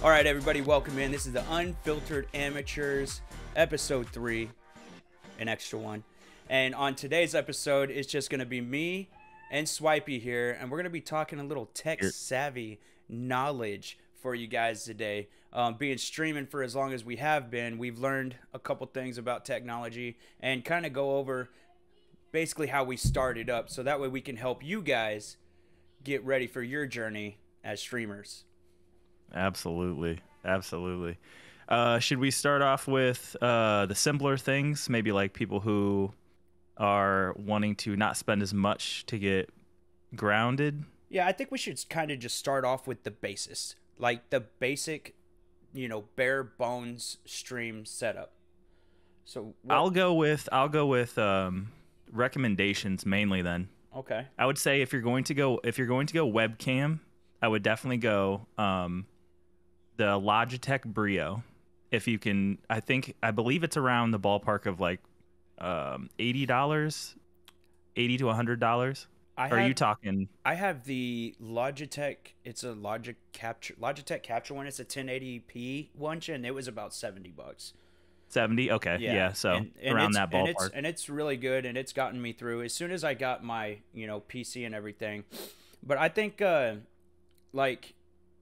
All right, everybody, welcome in. This is the Unfiltered Amateurs, episode 3, an extra one. And on today's episode, it's just going to be me and Swipey here, and we're going to be talking a little tech-savvy knowledge for you guys today. Being streaming for as long as we have been, we've learned a couple things about technology and kind of go over basically how we started up, so that way we can help you guys get ready for your journey as streamers. Absolutely. Should we start off with the simpler things? Maybe like people who are wanting to not spend as much to get grounded? Yeah, I think we should kind of just start off with the basis, like the basic, bare bones stream setup. So I'll go with recommendations mainly then. Okay. I would say if you're going to go webcam, I would definitely go the Logitech Brio. If you can, I believe it's around the ballpark of like $80, $80 to $100. Are you talking? I have the Logitech. It's a Logitech Capture one. It's a 1080p one, and it was about $70. 70? Okay. Yeah. So and around that ballpark. And it's really good, and it's gotten me through as soon as I got my, PC and everything. But I think like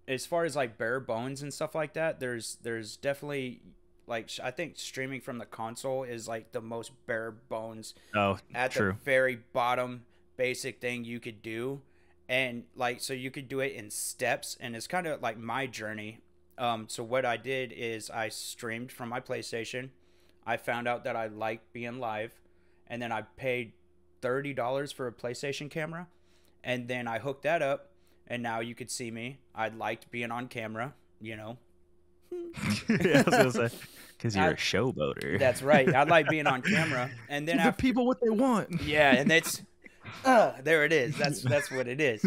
as far as like bare bones and stuff like that, there's definitely like I think streaming from the console is like the most bare bones. Oh, at true. The very bottom basic thing you could do, and like so you could do it in steps, and it's kind of like my journey. So what I did is I streamed from my PlayStation. I found out that I liked being live, and then I paid $30 for a PlayStation camera, and then I hooked that up. And now you could see me. I liked being on camera, Yeah, I was gonna say, because you're a showboater. That's right. I like being on camera. And then give the people what they want. Yeah, and it's there it is. That's what it is.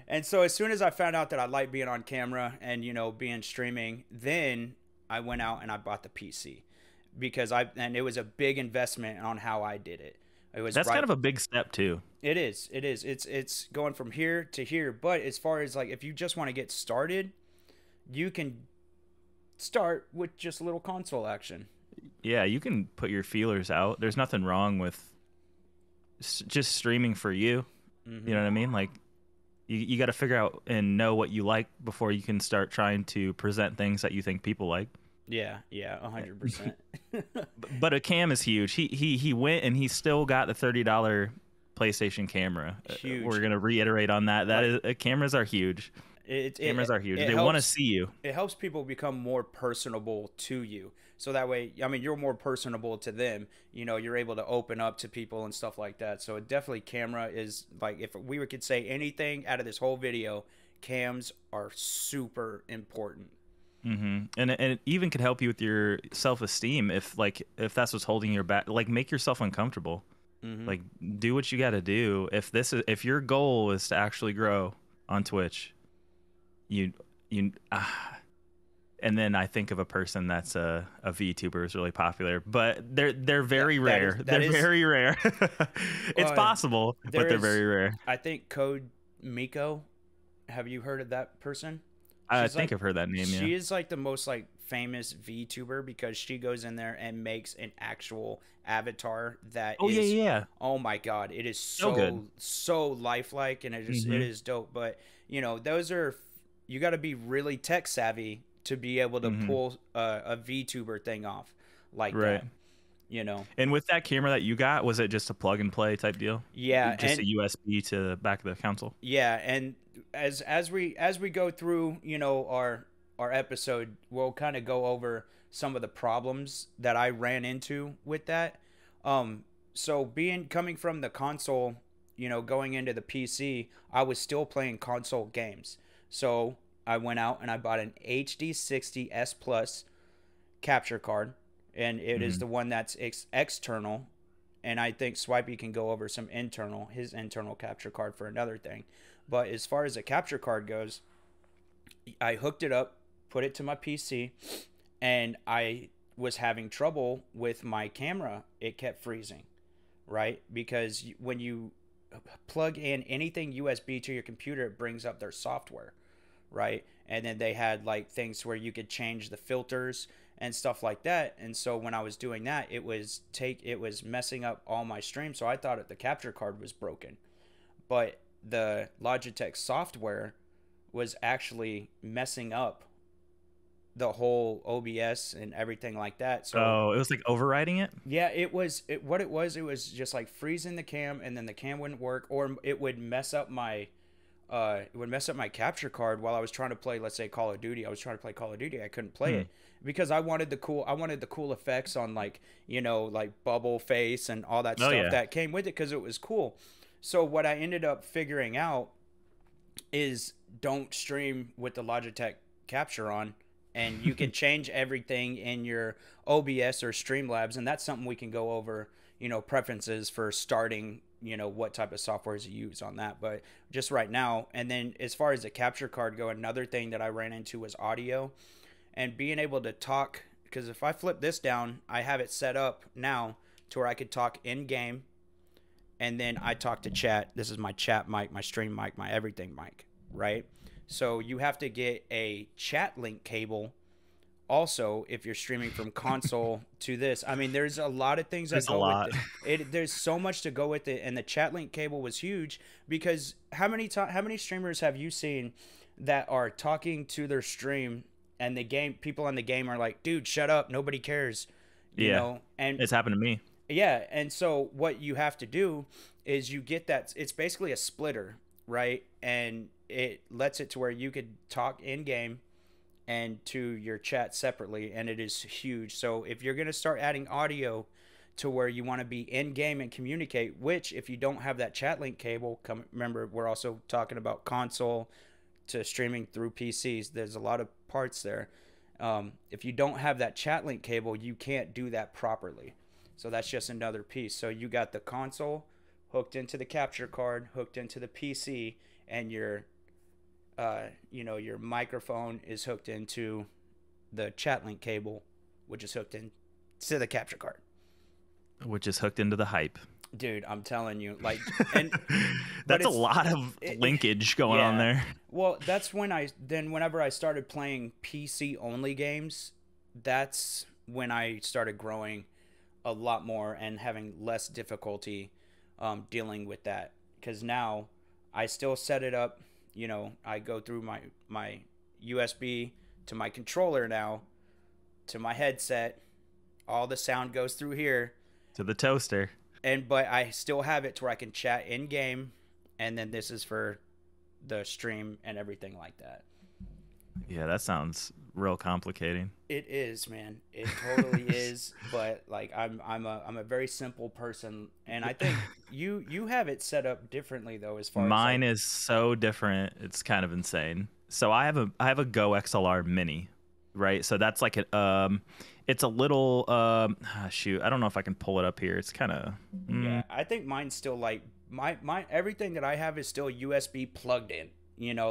And so as soon as I found out that I like being on camera and being streaming, then I went out and I bought the PC because it was a big investment on how I did it. That's kind of a big step too. It is. It's going from here to here. But as far as like if you just want to get started, you can start with just a little console action. Yeah, you can put your feelers out. There's nothing wrong with just streaming for you. Mm-hmm. You know what I mean? Like you got to figure out and know what you like before you can start trying to present things that you think people like. Yeah, 100%. But a cam is huge. He went and he still got the $30 PlayStation camera. Huge. We're gonna reiterate on that. Cameras are huge. Cameras are huge. They want to see you. It helps people become more personable to you. So that way, I mean, you're more personable to them. You're able to open up to people and stuff like that. So definitely, camera is like if we could say anything out of this whole video, cams are super important. Mm-hmm. And it even could help you with your self-esteem if that's what's holding you back. Like make yourself uncomfortable. Mm-hmm. Like do what you got to do. If your goal is to actually grow on Twitch, and then I think of a person that's a VTuber is really popular, but they're very rare. They're very rare. It's possible, but they're very rare. I think Code Miko. Have you heard of that person? I think I've heard that name. She is like the most famous VTuber because she goes in there and makes an actual avatar that is. Yeah. Oh my god, it is so lifelike, and it is dope. But those are you got to be really tech savvy to be able to pull a VTuber thing off like that. And with that camera that you got, was it just a plug and play type deal? Yeah, just a USB to the back of the console. Yeah, and as we go through, our episode, we'll kind of go over some of the problems that I ran into with that. So coming from the console, going into the PC, I was still playing console games. So I went out and I bought an HD60 S Plus capture card, and it is the one that's external. And I think Swipey can go over his internal capture card for another thing. But as far as the capture card goes, I hooked it up, put it to my PC, and I was having trouble with my camera. It kept freezing, right? Because when you plug in anything USB to your computer, it brings up their software, right? and then they had like things where you could change the filters and stuff like that. And so when I was doing that, it was messing up all my stream. So I thought the capture card was broken, but the Logitech software was actually messing up the whole OBS and everything like that. So Oh, it was like overriding it. yeah, what it was just like freezing the cam, and then the cam wouldn't work, or it would mess up my capture card while I was trying to play, let's say, Call of Duty. I was trying to play Call of Duty. I couldn't play it because I wanted the cool effects on, like, like bubble face and all that stuff that came with it, because it was cool. So what I ended up figuring out is don't stream with the Logitech capture on, and you can change everything in your OBS or Streamlabs, and that's something we can go over, preferences for starting, what type of softwares you use on that. But just right now, and then as far as the capture card go, another thing that I ran into was audio and being able to talk, because if I flip this down, I have it set up now to where I could talk in game, and then I talk to chat. This is my chat mic, my stream mic, my everything mic, right? So you have to get a chat link cable also if you're streaming from console to this. I mean, there's a lot of things that go with it. There's so much to go with it, and the chat link cable was huge, because how many streamers have you seen that are talking to their stream, and the game people on the game are like, "Dude, shut up, nobody cares." You know? And it's happened to me. Yeah, and so what you have to do is you get that. It's basically a splitter, right? And it lets it to where you could talk in game and to your chat separately, and it is huge. So if you're gonna start adding audio to where you want to be in game and communicate, which if you don't have that chat link cable, remember we're also talking about console to streaming through PCs. There's a lot of parts there. If you don't have that chat link cable, you can't do that properly. So that's just another piece. So you got the console hooked into the capture card, hooked into the PC, and your your microphone is hooked into the chat link cable, which is hooked into the capture card, which is hooked into the hype. Dude, I'm telling you, like, and that's a lot of linkage going on there. Well, that's whenever I started playing PC only games, that's when I started growing a lot more and having less difficulty dealing with that, because now I still set it up. I go through my USB to my controller now, to my headset. All the sound goes through here to the toaster. But I still have it to where I can chat in game, and then this is for the stream and everything like that. Yeah, that sounds real complicating. It is, man. It totally is. But like, I'm a very simple person, and I think you have it set up differently though. As far mine as is so different, it's kind of insane. So I have a Go XLR Mini, right? So that's like it's a little shoot. I don't know if I can pull it up here. It's kind of yeah. I think mine's still like my everything that I have is still USB plugged in.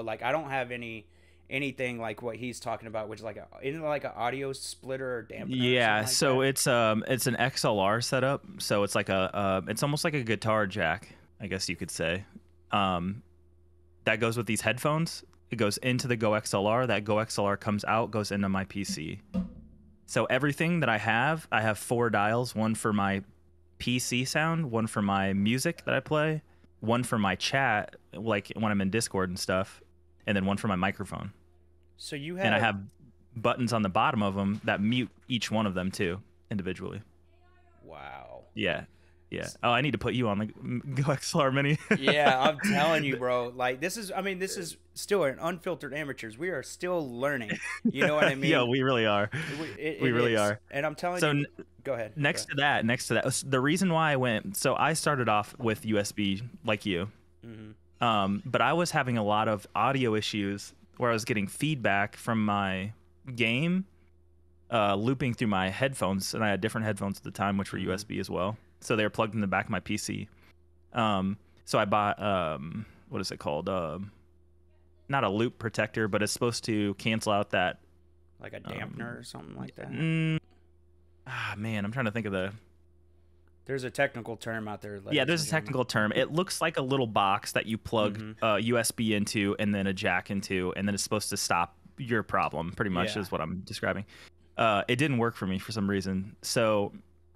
Like I don't have anything like what he's talking about, which is like isn't it like an audio splitter or dampener? Yeah, like so that? it's an XLR setup. So it's like it's almost like a guitar jack, I guess you could say. That goes with these headphones. It goes into the Go XLR. That Go XLR comes out, goes into my PC. So everything that I have 4 dials, one for my PC sound, one for my music that I play, one for my chat, like when I'm in Discord and stuff, and then one for my microphone. So you have... And I have buttons on the bottom of them that mute each one of them too, individually. Wow. Yeah. Yeah. Oh, I need to put you on the Go XLR Mini. Yeah, I'm telling you, bro. Like, this is still an Unfiltered Amateurs. We are still learning. You know what I mean? Yeah, we really are. We really are. And I'm telling you, go ahead. Next to that, the reason why I went, so I started off with USB like you. Mm-hmm. But I was having a lot of audio issues where I was getting feedback from my game looping through my headphones, and I had different headphones at the time, which were USB as well. So they were plugged in the back of my PC. So I bought, what is it called? Not a loop protector, but it's supposed to cancel out that. Like a dampener or something like that? Man, I'm trying to think of the... There's a technical term out there. Yeah, there's a technical term. It looks like a little box that you plug USB into and then a jack into, and then it's supposed to stop your problem, pretty much, Yeah. is what I'm describing. It didn't work for me for some reason. So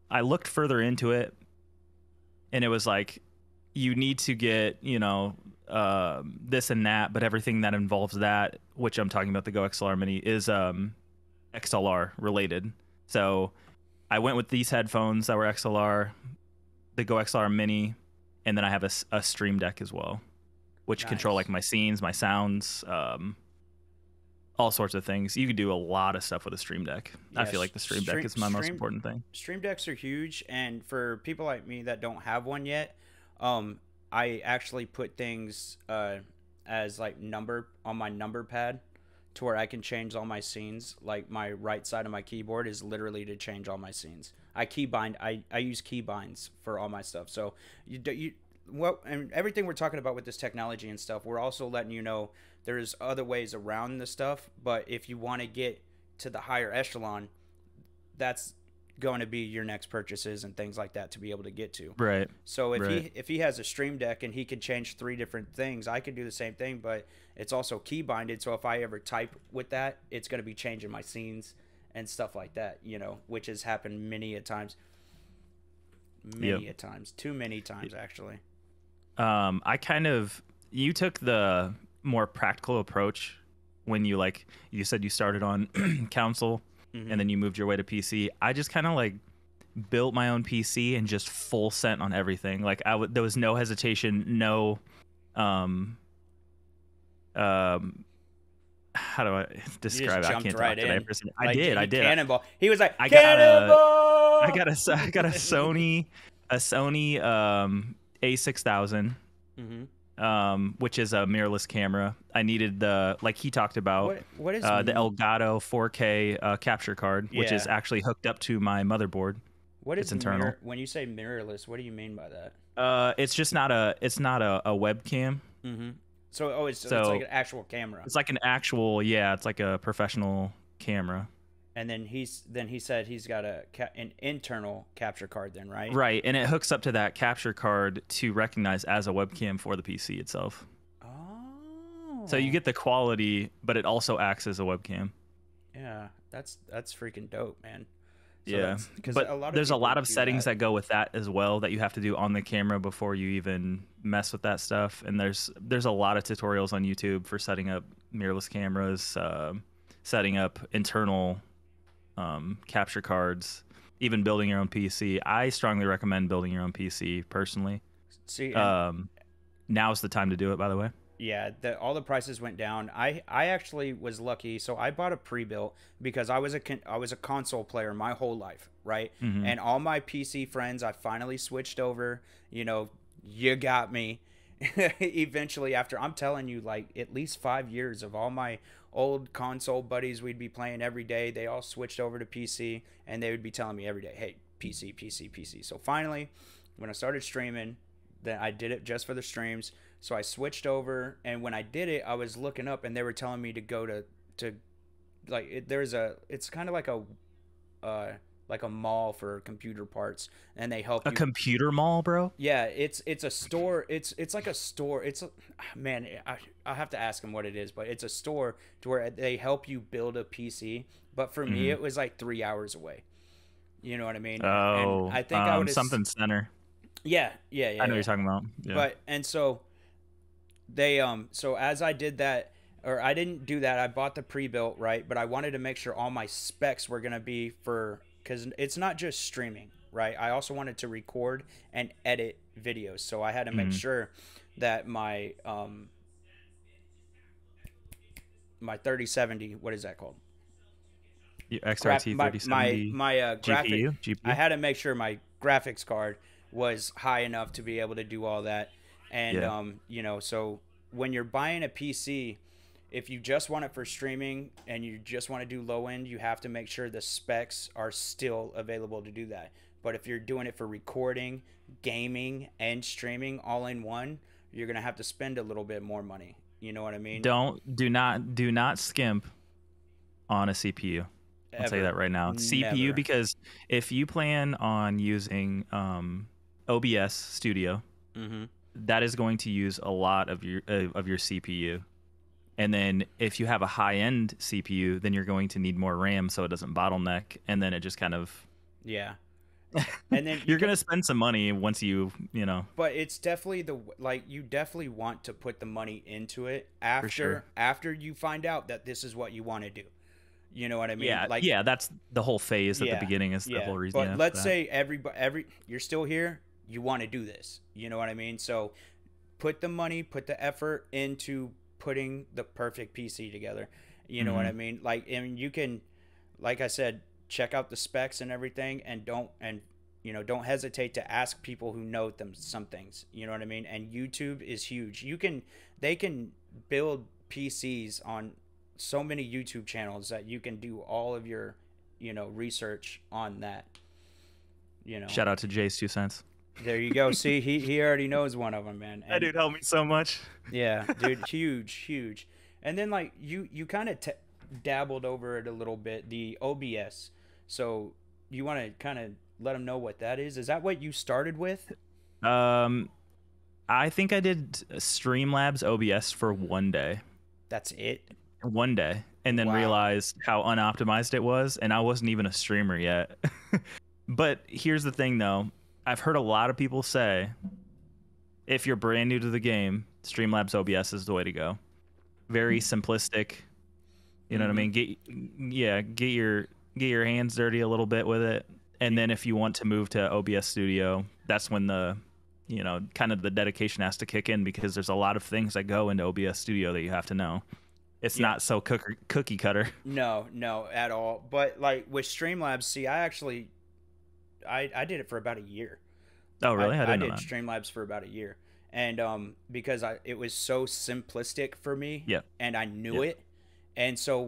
I looked further into it, and it was like, you need to get, this and that, but everything that involves that, which I'm talking about the Go XLR Mini, is XLR related. So I went with these headphones that were XLR, the Go XLR Mini, and then I have a Stream Deck as well, which control Nice. like my scenes, my sounds, all sorts of things. You could do a lot of stuff with a Stream Deck. I feel like the Stream Deck is my most important thing. Stream decks are huge, and for people like me that don't have one yet, I actually put things as like number on my number pad to where I can change all my scenes. Like my right side of my keyboard is literally to change all my scenes. I use keybinds for all my stuff. So you well, and everything we're talking about with this technology and stuff, we're also letting you know there's other ways around the stuff. But if you want to get to the higher echelon, that's going to be your next purchases and things like that to be able to get to. Right. So Right. if he has a stream deck and he can change 3 different things, I can do the same thing, but it's also key binded. So if I ever type with that, it's going to be changing my scenes and stuff like that, which has happened many a times, Yep. too many times actually. I kind of, you took the more practical approach when you said you started on console Mm-hmm. and then you moved your way to PC. I just kind of like built my own PC and just full sent on everything. Like there was no hesitation, no, um, how do I describe it? I Jumped can't right talk today. in. I Like did. I did. Cannonball. He was like, I got a, Cannonball! I got a Sony A6000, which is a mirrorless camera. I needed like he talked about, what is the Elgato 4K capture card, which is actually hooked up to my motherboard. What is it's internal. when you say mirrorless, what do you mean by that? It's just not a webcam. Mm-hmm. So it's like an actual camera. It's like an actual, yeah, it's like a professional camera. And then he said he's got an internal capture card then, right? Right, and it hooks up to that capture card to recognize as a webcam for the PC itself. Oh. So you get the quality, but it also acts as a webcam. Yeah, that's freaking dope, man. So yeah, but there's a lot of settings that go with that as well that you have to do on the camera before you even mess with that stuff. And there's a lot of tutorials on YouTube for setting up mirrorless cameras, setting up internal capture cards, even building your own PC. I strongly recommend building your own PC personally. See, now's the time to do it, by the way. Yeah, all the prices went down. I actually was lucky, so I bought a pre-built because I was a console player my whole life, right? Mm-hmm. And all my PC friends, I finally switched over. You got me. Eventually, after I'm telling you, like at least 5 years of all my old console buddies, we'd be playing every day. They all switched over to PC, and they would be telling me every day, "Hey, PC, PC, PC." So finally, when I started streaming, then I did it just for the streams. So I switched over, and when I did it, I was looking up, and they were telling me to go to like it's kind of like a mall for computer parts, and they help a you. Computer mall, bro? Yeah, it's a store. It's like a store. Man, I have to ask them what it is, but it's a store to where they help you build a PC. But for me, it was like 3 hours away. You know what I mean? Oh, and I think I would something center. Yeah. I know what you're talking about. Yeah. But and so they so as I did that, or I didn't do that, I bought the pre-built, right? But I wanted to make sure all my specs were gonna be because it's not just streaming, right? I also wanted to record and edit videos, so I had to make sure that my 3070, what is that called? XRT 3070. My graphic GPU. I had to make sure my graphics card was high enough to be able to do all that. And so when you're buying a PC, if you just want it for streaming and you just want to do low end, you have to make sure the specs are still available to do that. But if you're doing it for recording, gaming, and streaming all in one, you're gonna have to spend a little bit more money. You know what I mean? Do not skimp on a CPU. I'll tell you that right now. CPU, Never. because if you plan on using OBS Studio, that is going to use a lot of your CPU, And then if you have a high-end CPU, then you're going to need more RAM so it doesn't bottleneck. And then it just kind of Yeah. And then you you're can, going to spend some money once you know, but it's definitely like you definitely want to put the money into it for sure. after you find out that this is what you want to do. You know what I mean? Yeah, Like, yeah, that's the whole phase at the yeah, beginning is the yeah. whole reason you But have let's that. say every you're still here, you want to do this. You know what I mean? So put the money, put the effort into putting the perfect PC together. You know what I Hmm. mean? Like, and you can, like I said, check out the specs and everything, and don't hesitate to ask people who know them some things. You know what I mean? And YouTube is huge. They can build PCs on so many YouTube channels that you can do all of your, research on that. You know, Shout out to Jay's 2 cents. there you go. See, he already knows one of them, man. That And dude helped me so much. yeah, dude, huge, huge. And then like you kind of dabbled over it a little bit, the OBS. So you want to kind of let them know what that is? Is that what you started with? Um, I think I did Streamlabs OBS for 1 day. That's it. 1 day, and then Wow. realized how unoptimized it was, and I wasn't even a streamer yet. But here's the thing though, I've heard a lot of people say if you're brand new to the game, Streamlabs OBS is the way to go. Very simplistic, you know what I Mm-hmm. mean? Get your hands dirty a little bit with it, and then if you want to move to OBS Studio, that's when the kind of the dedication has to kick in, because there's a lot of things that go into OBS Studio that you have to know. It's Yeah. not so cookie cutter. No, no, at all. But like with Streamlabs, see, I did it for about a year. Oh, I really? I I didn't know did that. Streamlabs for about a year, and because it was so simplistic for me, Yep. and I knew Yep. it, and so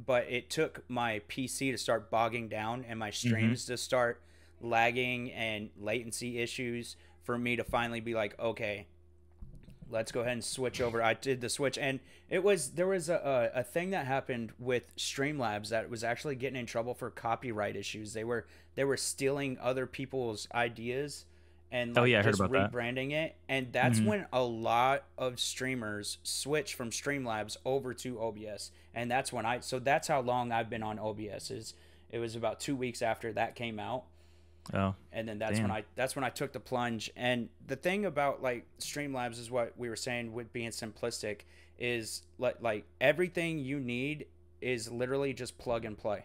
but it took my PC to start bogging down and my Mm-hmm. streams to start lagging and latency issues for me to finally be like, okay, let's go ahead and switch over. I did the switch, and there was a thing that happened with Streamlabs that was actually getting in trouble for copyright issues. They were stealing other people's ideas and Oh, like yeah, I heard just about that. rebranding it, and that's Mm-hmm. when a lot of streamers switched from Streamlabs over to OBS, and that's how long I've been on OBS. It was about 2 weeks after that came out, Oh, and then damn. that's when I took the plunge. And the thing about like Streamlabs is what we were saying with being simplistic is like everything you need is literally just plug and play.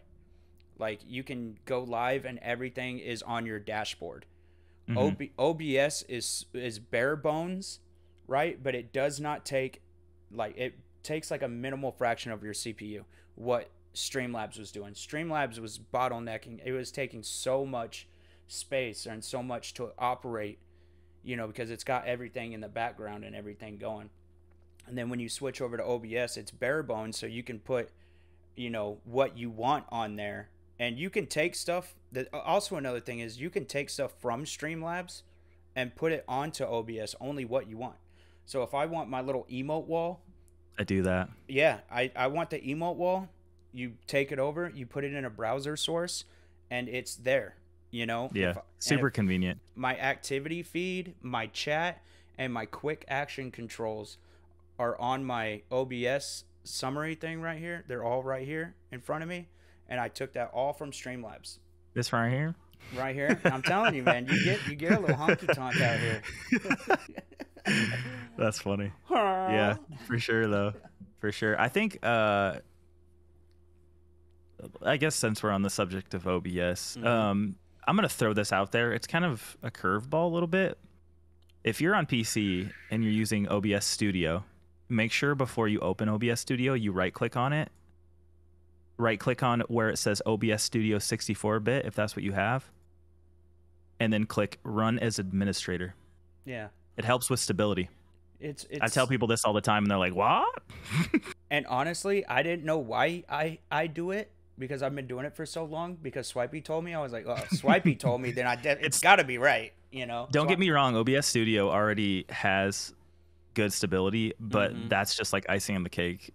Like you can go live and everything is on your dashboard. Mm-hmm. OBS is bare bones, right? But it does not take it takes like a minimal fraction of your CPU. What Streamlabs was doing. Streamlabs was bottlenecking. It was taking so much space and so much to operate, because it's got everything in the background and everything going. And then when you switch over to OBS, it's bare bones, so you can put, what you want on there. And you can take stuff that also another thing is you can take stuff from Streamlabs and put it onto OBS, only what you want. So if I want my little emote wall, I do that. yeah, I want the emote wall. You take it over, you put it in a browser source, and it's there. Yeah, If super convenient. my activity feed, my chat, and my quick action controls are on my OBS summary thing right here. They're all right here in front of me, and I took that all from Streamlabs. This right here. Right here, I'm telling you, man, you get a little honky tonk out here. That's funny. Yeah, for sure though. For sure. I think I guess since we're on the subject of OBS, I'm gonna throw this out there. It's kind of a curveball a little bit. If you're on PC and you're using OBS Studio, make sure before you open OBS Studio, you right click on it. Right click on where it says OBS Studio 64-bit, if that's what you have, and then click Run as Administrator. Yeah, It helps with stability. it's I tell people this all the time, and they're like, "What?" and honestly, I didn't know why I do it because I've been doing it for so long. Because Swipey told me, I was like, "Oh, Swipey told me, then it's It's got to be right." Don't So get me wrong, OBS Studio already has good stability, but that's just like icing on the cake.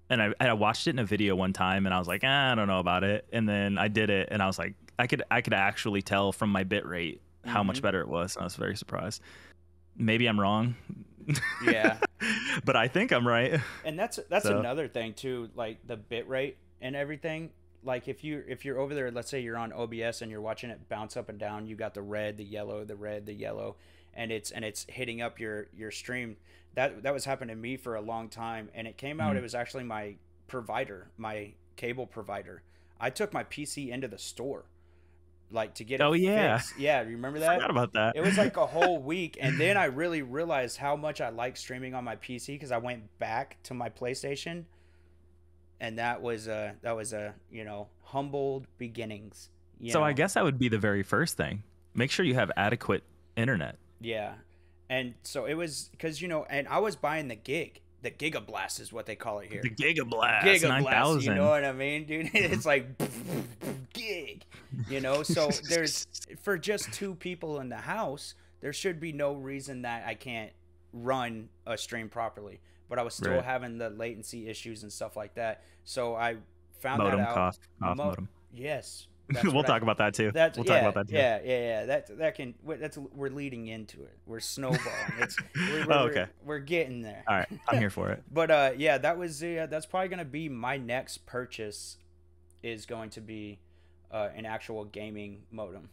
And I watched it in a video one time, and I was like, I don't know about it. And then I did it, and I was like, I could actually tell from my bit rate how much better it was. And I was very surprised. Maybe I'm wrong. Yeah. but I think I'm right. And that's So another thing too, like the bit rate and everything. Like if you're over there, let's say you're on OBS and you're watching it bounce up and down, you got the red, the yellow, the red, the yellow, and it's hitting up your stream. That was happening to me for a long time, and it came out. mhm. It was actually my provider, my cable provider. I took my PC into the store, like to get it Oh yeah, fixed. Yeah, you remember that? forgot about that. It was like a whole week, and then I really realized how much I like streaming on my PC because I went back to my PlayStation, and that was a humbled beginnings. So I guess that would be the very first thing. Make sure you have adequate internet. Yeah, and so it was because and I was buying the Giga Blast is what they call it here. The Gigablast Giga Blast, 9000. you know what I mean, dude? It's like gig, So there's for just two people in the house, there should be no reason that I can't run a stream properly. But I was still Right. having the latency issues and stuff like that. So I found Modem that out. cough modem. Yes, that's We'll what talk about that too. that's We'll yeah, talk about that too. yeah. We're leading into it. We're snowballing. It's Oh, okay. we're getting there. All right, I'm here for it. But yeah, that's probably gonna be my next purchase. Is going to be an actual gaming modem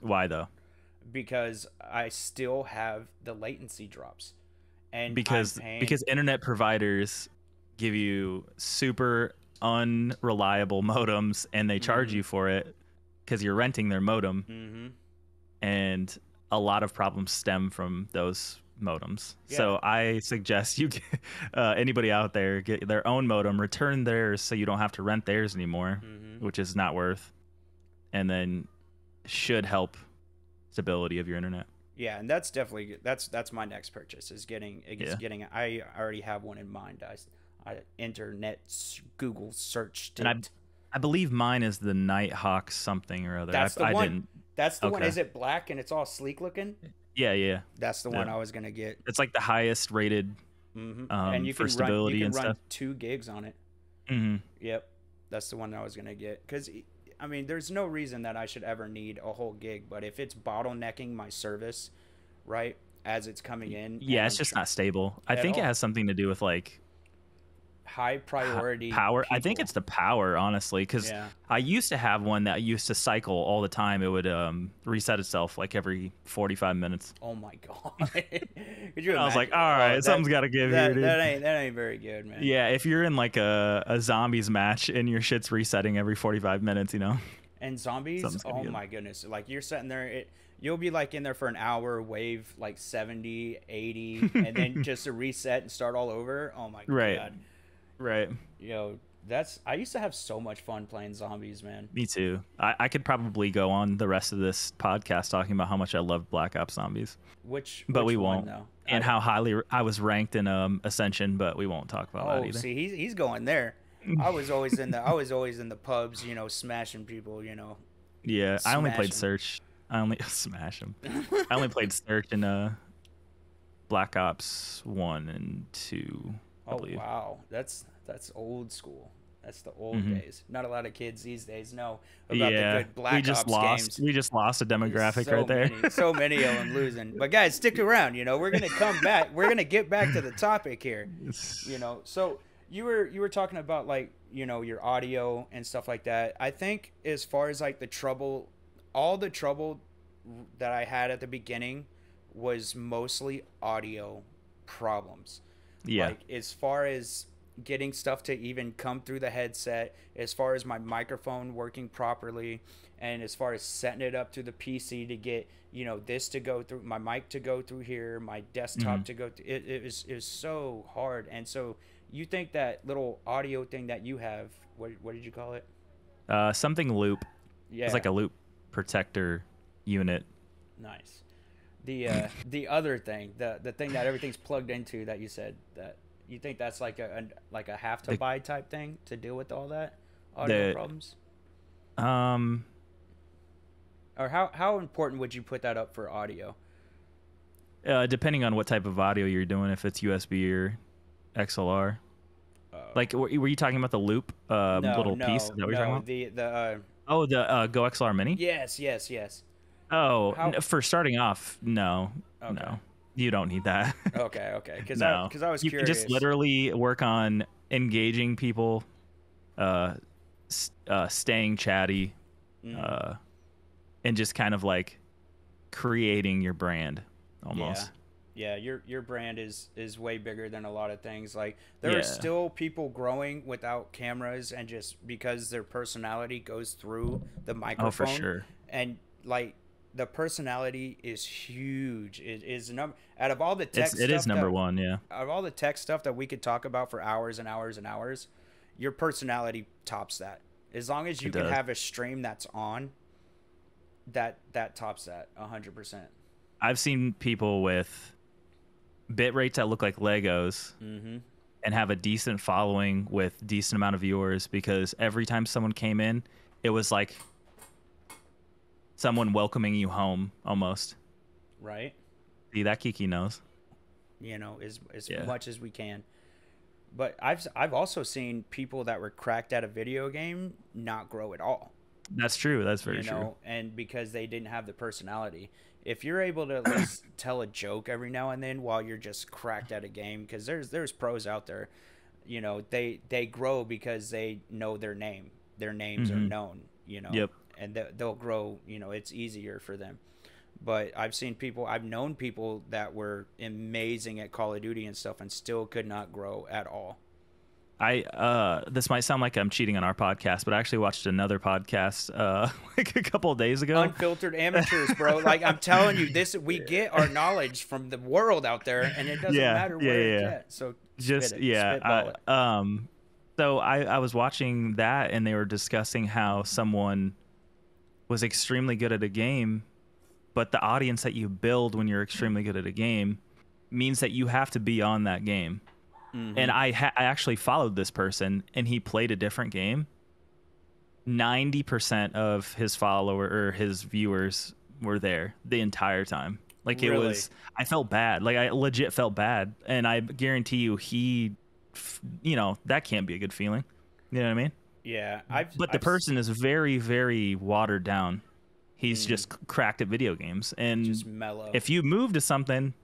Why though? because I still have the latency drops, and Because internet providers give you super unreliable modems and they charge you for it because you're renting their modem, and a lot of problems stem from those modems. So I suggest you get, anybody out there get their own modem, return theirs so you don't have to rent theirs anymore, which is not worth, and then should help stability of your internet. Yeah, and that's definitely that's my next purchase is getting. I already have one in mind. I Google searched it. And I believe mine is the Nighthawk something or other. That's the I one. didn't. That's the one. Okay. Is it black and it's all sleek looking? Yeah. That's the one I was gonna get. It's like the highest rated And you for can stability run and stuff. 2 gigs on it. Mm-hmm. Yep, that's the one I was gonna get. Because I mean, there's no reason that I should ever need a whole gig. But if it's bottlenecking my service, right, as it's coming in, Yeah, it's just not stable. I think it has something to do with like high priority power. people. I think it's the power, honestly, because I used to have one that used to cycle all the time. It would reset itself like every 45 minutes. Oh my god! Could you I was imagine? like, all right, something's got to give here, dude. That ain't very good, man. Yeah, if you're in like a zombies match and your shit's resetting every 45 minutes, And zombies, oh my goodness! Like you're sitting there, you'll be like in there for an hour, wave like 70, 80, and then just to reset and start all over. Oh my god! Right. I used to have so much fun playing zombies, man. Me too. I could probably go on the rest of this podcast talking about how much I love Black Ops Zombies. But we one, won't. though? And how highly I was ranked in Ascension, but we won't talk about that either. See, he's going there. I was always in the pubs, smashing people, Yeah, I only played Smash 'em. Search. I only smash them. I only played Search in Black Ops 1 and 2. I believe. Wow, that's old school. That's the old days. Not a lot of kids these days know about the good Black Ops games. We just lost a demographic so right there. So many of them losing. But guys, stick around. We're gonna come back. We're gonna get back to the topic here. So you were talking about like your audio and stuff like that. I think as far as like all the trouble that I had at the beginning was mostly audio problems. Yeah. Like as far as getting stuff to even come through the headset, as far as my microphone working properly, and as far as setting it up through the PC to get this to go through, my mic to go through here, my desktop to go through, it was so hard. And so you think that little audio thing that you have, what did you call it? Something loop. Yeah, it's like a loop protector unit. Nice. The other thing, the thing that everything's plugged into, that you said that you think that's like a have to buy type thing to deal with all that audio problems. Or how important would you put that up for audio? Depending on what type of audio you're doing, if it's USB or XLR. Like, were you talking about the loop little piece? Is that what you're talking about? The Go XLR Mini? Yes. Oh, for starting off, no. Okay. No. You don't need that. Okay. Because No, I was you can just curious. literally work on engaging people, uh, staying chatty, Mm-hmm. uh, and just kind of like creating your brand Yeah. almost. Yeah, your brand is way bigger than a lot of things. Like there are Yeah. still people growing without cameras and just because their personality goes through the Oh, for microphone sure. and like the personality is huge. It is number out of all the tech It is stuff number that one. Yeah, out of all the tech stuff that we could talk about for hours and hours and hours, your personality tops that. As long as it you can does. have a stream that's on, that tops that 100%. I've seen people with bit rates that look like Legos Mm-hmm. and have a decent following with decent amount of viewers because every time someone came in, it was like someone welcoming you home almost. Right? See, that Kiki knows. As Yeah, much as we can. But I've also seen people that were cracked at a video game not grow at all. that's true. That's very true. And because they didn't have the personality. If you're able to at least tell a joke every now and then while you're just cracked at a game, because there's pros out there, they grow because they know their name. Their names are Hmm. known, Yep. and they'll grow. It's easier for them. But I've known people that were amazing at Call of Duty and stuff and still could not grow at all. This might sound like I'm cheating on our podcast, but I actually watched another podcast like a couple of days ago. Unfiltered amateurs, bro. Like I'm telling you, we get our knowledge from the world out there, and it doesn't Yeah, matter yeah, where yeah, it's yeah. at. So Just yeah. spitball it. So I was watching that and they were discussing how someone was extremely good at a game, but the audience that you build when you're extremely good at a game means that you have to be on that game. And Mm-hmm. I actually followed this person and he played a different game. 90% of his follower or his viewers were there the entire time. Like it Really? was, I felt bad. Like I legit felt bad. And I guarantee you that can't be a good feeling. You know what I mean? Yeah. But the person is very, very watered down. He's mm, just cracked at video games. And just mellow. if you move to something,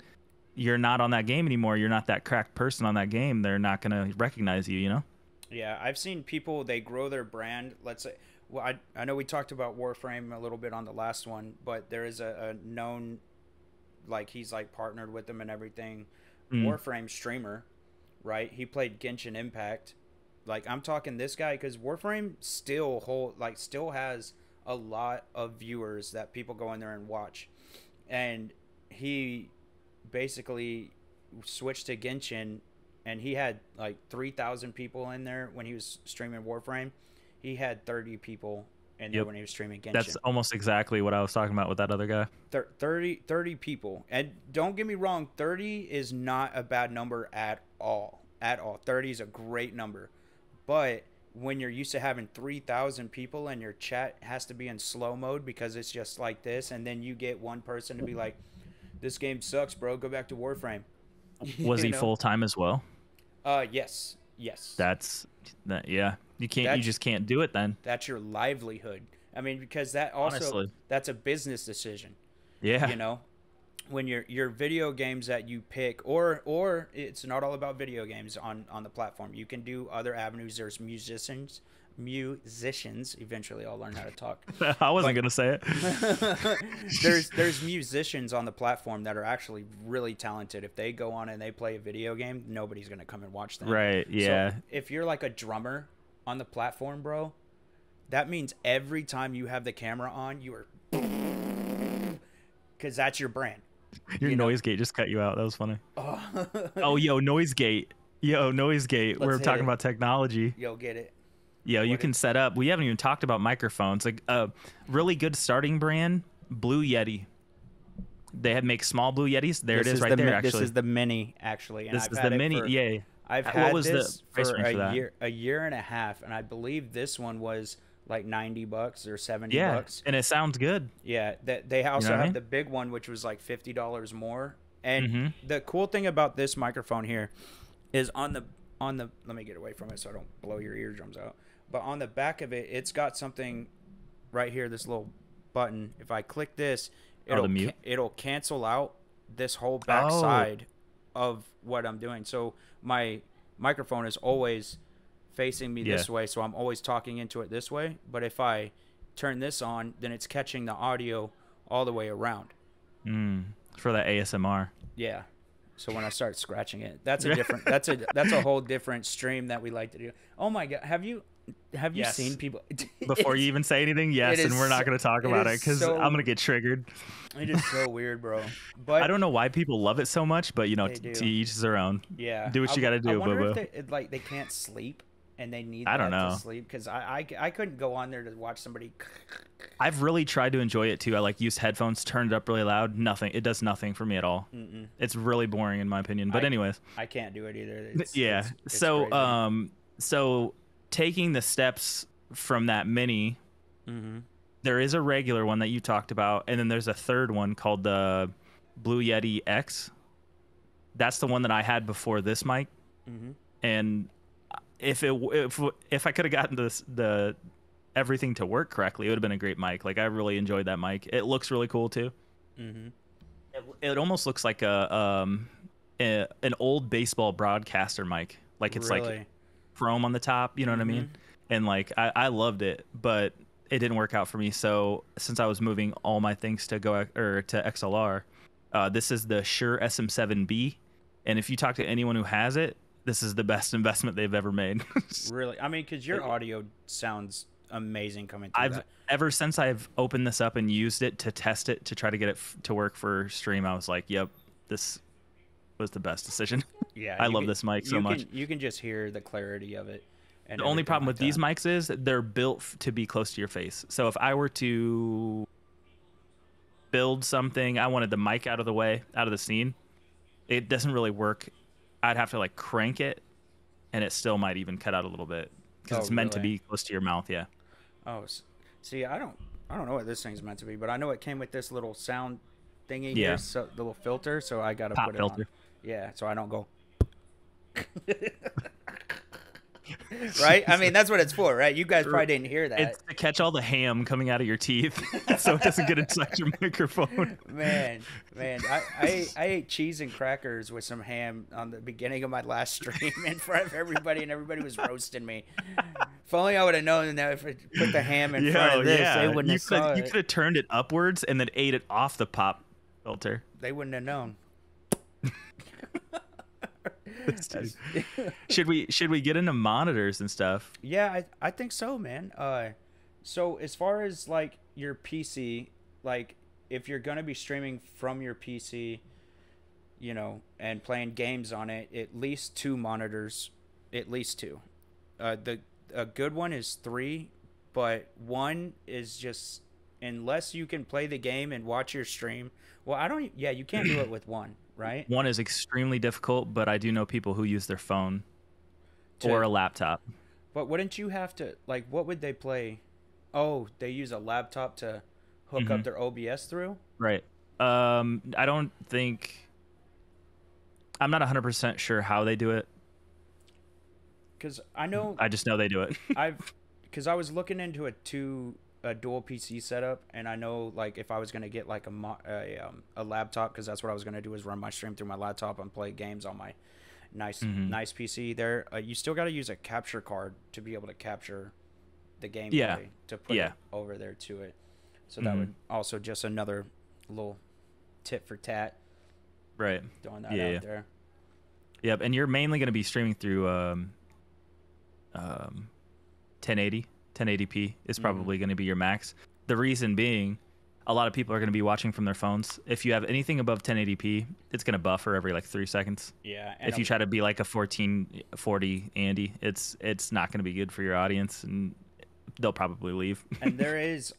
you're not on that game anymore. You're not that cracked person on that game. They're not going to recognize you, you know? Yeah, I've seen people they grow their brand. Let's say, well, I know we talked about Warframe a little bit on the last one, but there is a known, like he's like partnered with them and everything. Mm. Warframe streamer, right? He played Genshin Impact. Like I'm talking this guy because Warframe still has a lot of viewers that people go in there and watch, and he basically switched to Genshin, and he had like 3,000 people in there when he was streaming Warframe. He had 30 people in there Yep. when he was streaming Genshin. That's almost exactly what I was talking about with that other guy. 30 people. And don't get me wrong, 30 is not a bad number at all. At all. 30 is a great number. But when you're used to having 3,000 people and your chat has to be in slow mode because it's just like this, and then you get one person to be like, this game sucks, bro. Go back to Warframe. Was You he know? full time as well? Yes. Yeah. You That's just can't do it then. that's your livelihood. I mean, because that also Honestly. that's a business decision. Yeah. You know, when your video games that you pick, or it's not all about video games on the platform. You can do other avenues. There's musicians. Eventually, I'll learn how to talk. I wasn't But- going to say it. there's musicians on the platform that are actually really talented. If they go on and they play a video game, nobody's gonna come and watch them. Right. Yeah. So if you're like a drummer on the platform, bro, that means every time you have the camera on, you are because that's your brand. Your you know- noise gate just cut you out. That was funny. Oh, Oh, yo, noise gate. We're hit talking it. about technology. Yo, get it? Yo, you What can set up. We haven't even talked about microphones. Like a really good starting brand, Blue Yeti. They make small Blue Yetis. There it is, right there. This Actually, is the mini, actually. And this I've is had the it mini. for- Yeah. I've What had was the this price for range for that? a year and a half, and I believe this one was like $90 or $70. Yeah, and it sounds good. Yeah, that they also what I have mean? the big one, which was like $50 more. And Mhm. the cool thing about this microphone here is on the let me get away from it so I don't blow your eardrums out. But on the back of it, it's got something right here, this little button. If I click this, Oh, the mute? it'll cancel out this whole back Oh, side of what I'm doing. So my microphone is always facing me yeah. this way, so I'm always talking into it this way. But if I turn this on, then it's catching the audio all the way around. Mm, for that ASMR. Yeah. So when I start scratching it, that's a whole different stream that we like to do. Oh my god, have you Yes. seen people? Before you even say anything, It yes, is and we're not going to talk it about is it because I'm going to so get triggered. it is so weird, bro. I But don't know why people love it so much, but they to do. each their own. Yeah. Do what you got to I do, boo wonder if boo. they can't sleep and they need I don't that to know. sleep, cuz I couldn't go on there to watch somebody. I've really tried to enjoy it too. I like use headphones, turned it up really loud. Nothing. It does nothing for me at all. Mm-mm. It's really boring in my opinion. But I anyways, I can't do it either. It's yeah. it's crazy. So taking the steps from that mini, Mhm. there is a regular one that you talked about, and then there's a third one called the Blue Yeti X. That's the one that I had before this mic, Mhm. and if I could have gotten the everything to work correctly, it would have been a great mic. Like I really enjoyed that mic. It looks really cool too. Mhm. It almost looks like an old baseball broadcaster mic. Like it's like Really. chrome on the top. You know what I mean? Mhm. And like I loved it, but it didn't work out for me. So since I was moving all my things to to XLR, this is the Shure SM7B, and if you talk to anyone who has it, this is the best investment they've ever made. Really. I mean, cuz your audio sounds amazing coming through I've that. ever since I've opened this up and used it to test it to try to get it to work for stream, I was like, "Yep, this was the best decision." Yeah, I love this mic so much. you can just hear the clarity of it and The only everything problem like with these that. mics is they're built to be close to your face. So if I were to build something, I wanted the mic out of the way, out of the scene, it doesn't really work. I'd have to like crank it, and it still might even cut out a little bit because Oh, it's meant to really? be close to your mouth. Yeah. Oh, see, I don't know what this thing's meant to be, but I know it came with this little sound thingy here, Yeah. so little filter, so I got to Pop put it on. filter. Yeah, so I don't go. Right? I mean, that's what it's for, right? You guys probably didn't hear that. It's to catch all the ham coming out of your teeth, so it doesn't get inside your microphone. Man, I ate cheese and crackers with some ham on the beginning of my last stream in front of everybody, and everybody was roasting me. If only I would have known that if I put the ham in front of this, they wouldn't have saw You it. could have turned it upwards and then ate it off the pop filter. They wouldn't have known. Should we get into monitors and stuff? Yeah, I think so, man. So as far as like your PC, like if you're gonna be streaming from your PC, and playing games on it, at least two monitors, at least two. The a good one is three, but one is just unless you can play the game and watch your stream. Well, I don't. Yeah, you can't do it with one, right? One is extremely difficult, but I do know people who use their phone or To a laptop. But wouldn't you have to like? What would they play? Oh, they use a laptop to hook Hmm. up their OBS through. Right. I don't think I'm not 100% sure how they do it. Because I know I just know they do it. because I was looking into a dual PC setup, and I know like if I was gonna get like a laptop, because that's what I was gonna do is run my stream through my laptop and play games on my nice PC. There, you still got to use a capture card to be able to capture the gameplay Yeah. to put Yeah. it over there to it. So that would also just another little tit for tat Right. throwing that Yeah, out yeah. there. Yep, and you're mainly going to be streaming through 1080, 1080p is probably going to be your max. The reason being, a lot of people are going to be watching from their phones. If you have anything above 1080p, it's going to buffer every like 3 seconds. Yeah. If you try to be like a 1440 Andy, it's not going to be good for your audience, and they'll probably leave. And there is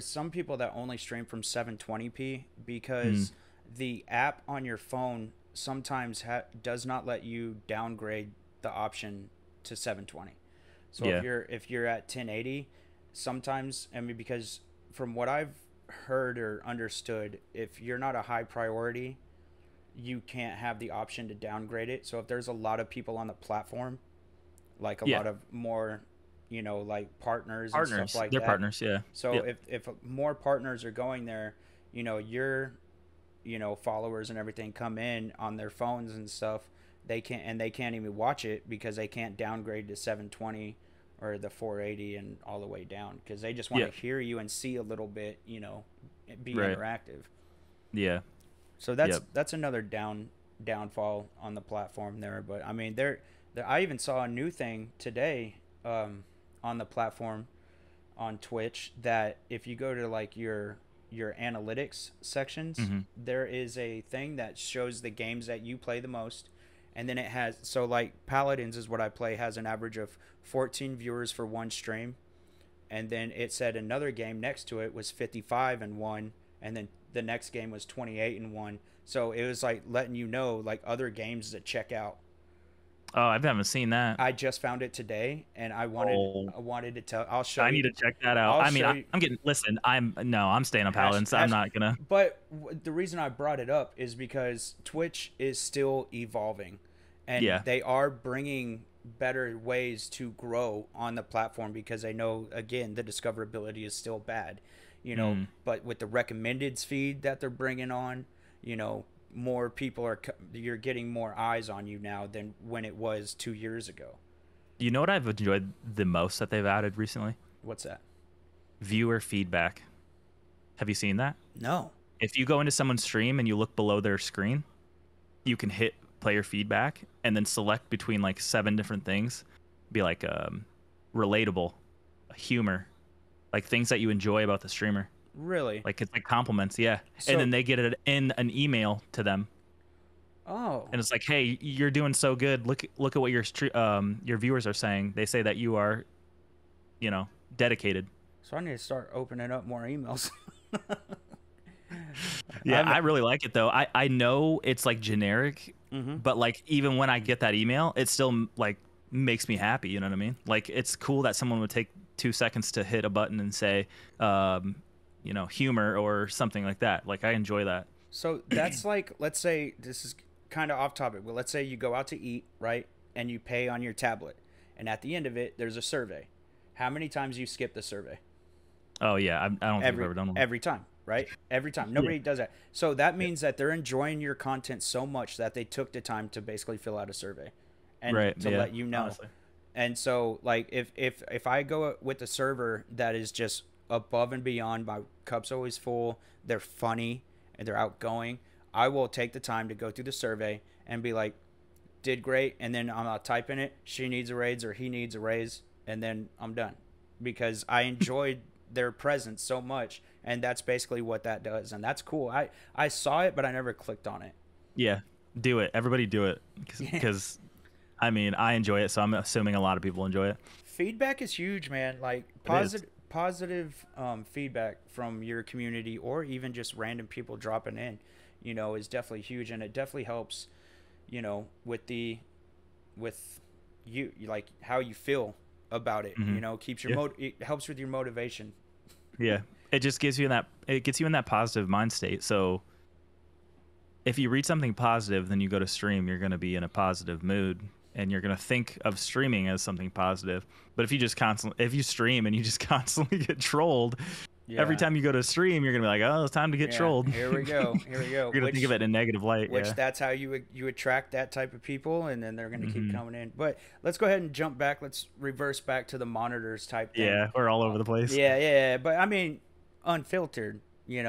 some people that only stream from 720p because the app on your phone sometimes does not let you downgrade the option to 720. So Yeah. if you're at 1080, sometimes, I mean, because from what I've heard or understood, if you're not a high priority, you can't have the option to downgrade it. So if there's a lot of people on the platform, like a Yeah. lot of more, like partners and stuff like They're that. partners, yeah. So Yep. if more partners are going there, your followers and everything come in on their phones and stuff, they can't even watch it because they can't downgrade to 720 or the 480 and all the way down because they just want Yeah. to hear you and see a little bit, be Right. interactive. Yeah. So Yep. that's another downfall on the platform there. But I mean, I even saw a new thing today on the platform on Twitch that if you go to like your analytics sections, Hmm. there is a thing that shows the games that you play the most, and then it has so like Paladins is what I play has an average of 14 viewers for one stream, and then it said another game next to it was 55 and one, and then the next game was 28 and one. So it was like letting you know like other games that check out. Oh, I haven't seen that. I just found it today, and Oh, I wanted to tell. I'll show I you. need to check that out. I'll I mean, show you. I'm getting. Listen, I'm staying on Paladins. I'm not gonna. But the reason I brought it up is because Twitch is still evolving, and Yeah. they are bringing better ways to grow on the platform because they know again the discoverability is still bad, Mm. But with the recommended feed that they're bringing on, more people you're getting more eyes on you now than when it was 2 years ago. You know what I've enjoyed the most that they've added recently? What's that? Viewer feedback. Have you seen that? No. If you go into someone's stream and you look below their screen, you can hit player feedback and then select between like 7 different things. Be like relatable, humor, like things that you enjoy about the streamer. Really? Like it's like compliments, yeah. So- And then they get it in an email to them, Oh. and it's like, hey, you're doing so good. Look at what your viewers are saying. They say that you are, dedicated. So I need to start opening up more emails. Yeah, I really like it though. I know it's like generic, Mhm. but like even when I get that email, it still like makes me happy. You know what I mean? Like it's cool that someone would take 2 seconds to hit a button and say, humor or something like that. Like I enjoy that. So that's like, let's say this is kind of off topic, but let's say you go out to eat, right? And you pay on your tablet. And at the end of it, there's a survey. How many times you skip the survey? Oh yeah, I don't think I've ever done one. Every time, right? Every time. Nobody does that. So that means that they're enjoying your content so much that they took the time to basically fill out a survey and Right, to yeah, let you know. honestly. And so like if I go with a server that is just above and beyond, my cup's always full, they're funny and they're outgoing, I will take the time to go through the survey and be like, did great, and then I'll type in it, she needs a raise or he needs a raise, and then I'm done. Because I enjoyed their presence so much, and that's basically what that does, and that's cool. I saw it, but I never clicked on it. Yeah, do it. Everybody do it because I mean, I enjoy it, so I'm assuming a lot of people enjoy it. Feedback is huge, man. Like positive feedback from your community or even just random people dropping in, is definitely huge, and it definitely helps, with you, like how you feel about it. Mhm. Keeps your it helps with your motivation. Yeah, it just gives you it gets you in that positive mind state. So if you read something positive, then you go to stream, you're going to be in a positive mood and you're going to think of streaming as something positive. But if you stream and you just constantly get trolled, every time you go to stream, you're going to be like, oh, it's time to get trolled. Here we go. Here we go. You're going to think of it in a negative light. Which that's how you attract that type of people, and then they're going to keep coming in. But let's go ahead and jump back. Let's reverse back to the monitors type thing. Yeah, we're all over the place. Yeah. But I mean, unfiltered. You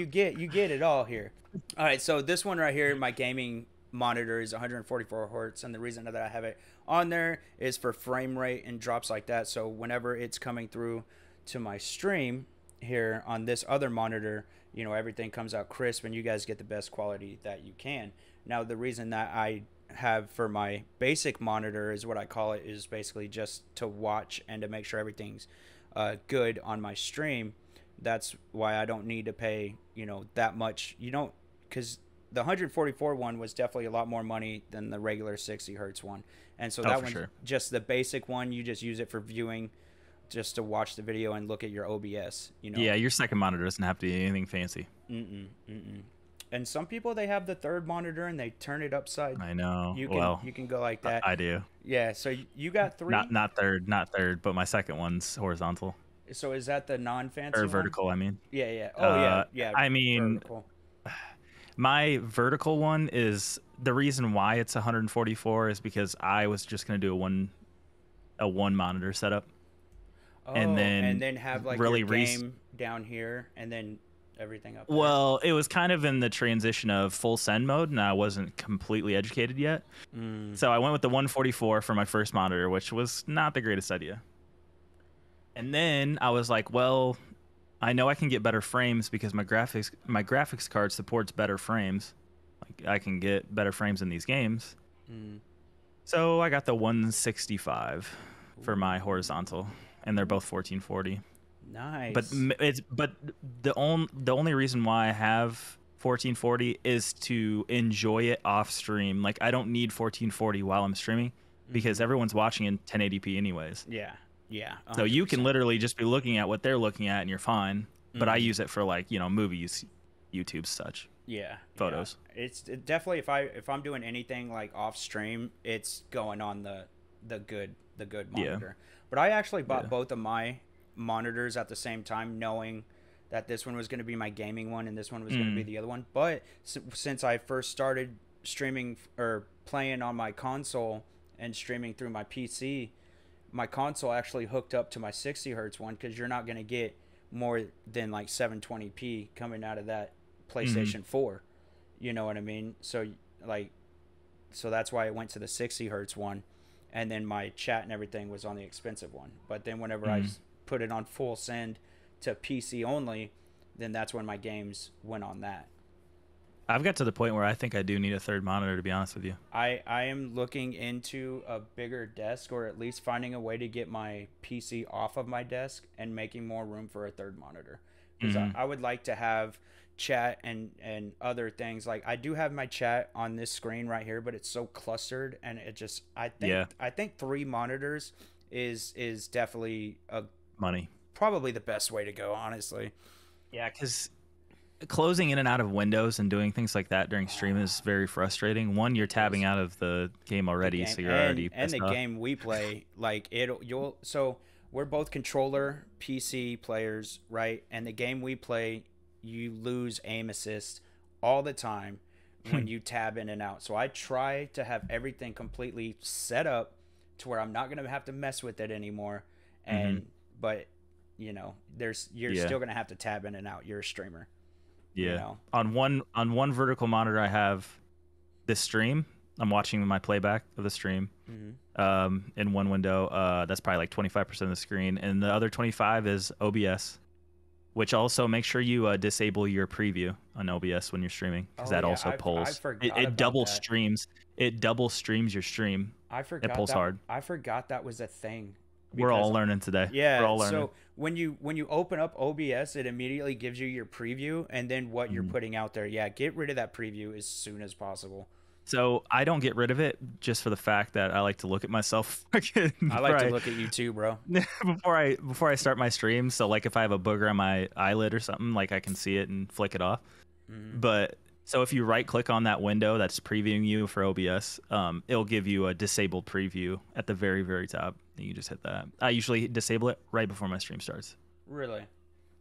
get it all here. All right, so this one right here, my gaming monitor is 144 hertz, and the reason that I have it on there is for frame rate and drops like that. So whenever it's coming through to my stream here on this other monitor, everything comes out crisp, and you guys get the best quality that you can. Now, the reason that I have for my basic monitor is what I call it is basically just to watch and to make sure everything's good on my stream. That's why I don't need to pay, that much. Because the 144 one was definitely a lot more money than the regular 60 hertz one. And so that one's just the basic one. You just use it for viewing, just to watch the video and look at your OBS. Yeah, your second monitor doesn't have to be anything fancy. And some people, they have the third monitor and they turn it upside. I know. You can go like that. I do. Yeah. So you got three. Not third, but my second one's horizontal. So is that the non-fancy or one? vertical? I mean. Yeah. Oh yeah. I mean, vertical. My vertical one is the reason why it's 144 is because I was just gonna do a one monitor setup, and Oh, and then then have like your really game down here, and then everything up there. well, it was kind of in the transition of full send mode, and I wasn't completely educated yet. Mm. So I went with the 144 for my first monitor, which was not the greatest idea. And then I was like, well, I know I can get better frames because my graphics card supports better frames. Like I can get better frames in these games. Mm. So I got the 165 for my Ooh, horizontal, and they're both 1440. But nice. the only reason why I have 1440 is to enjoy it off stream. Like I don't need 1440 while I'm streaming because Mm-hmm. everyone's watching in 1080p anyways. Yeah. Yeah. So you can 100%. literally just be looking at what they're looking at and you're fine. But I Mm-hmm. use it for like, movies, YouTube, such Yeah. Yeah. photos. It's definitely if I'm doing anything like off stream, it's going on the good Yeah. monitor. But I actually Yeah. bought both of my monitors at the same time, knowing that this one was going to be my gaming one and this one was going to be Mm. the other one. But since I first started streaming or playing on my console and streaming through my PC, my console actually hooked up to my 60 hertz one because you're not going to get more than like 720p coming out of that Mm. PlayStation 4. You know what I mean? Like so that's why I went to the 60 hertz one, and then my chat and everything was on the expensive one. But then whenever I Mm. put it on full send to PC only, then that's when my games went on that. I've got to the point where I think I do need a third monitor, to be honest with you. I am looking into a bigger desk, or at least finding a way to get my PC off of my desk and making more room for a third monitor, because Hmm. I would like to have chat and other things. Like I do have my chat on this screen right here, but it's so clustered, and it just Yeah. I think three monitors is definitely a Money. probably the best way to go, honestly. Yeah, because closing in and out of windows and doing things like that during stream is very frustrating. One, you're It is. tabbing out of the game The already, game so you're and already and pissed the off. game we play, like you'll so we're both controller PC players, right? And the game we play, you lose aim assist all the time when you tab in and out. So I try to have everything completely set up to where I'm not going to have to mess with it anymore. Hmm. And but you're Yeah. still going to have to tab in and out. You're a streamer, you Yeah. know. On one vertical monitor, I have this stream. I'm watching my playback of the stream. Hmm. In one window, that's probably like 25% of the screen, and the other 25 is OBS, which also make sure you disable your preview on OBS when you're streaming because Oh that yeah, also I pulls. It, forgot it about double that. streams. It double streams your stream. I It forgot pulls that hard. I forgot that was a thing We're all because learning today. We're yeah, all learning. so when you open up OBS, it immediately gives you your preview and then what you're Mhm. putting out there. Yeah, get rid of that preview as soon as possible. So I don't get rid of it just for the fact that I like to look at myself I like before to I look at you too, bro. before I start my stream. So like if I have a booger on my eyelid or something, like I can see it and flick it off. Hmm. But so if you right click on that window that's previewing you for OBS, it'll give you a disabled preview at the very, very top. And you just hit that. I usually disable it right before my stream starts. Really?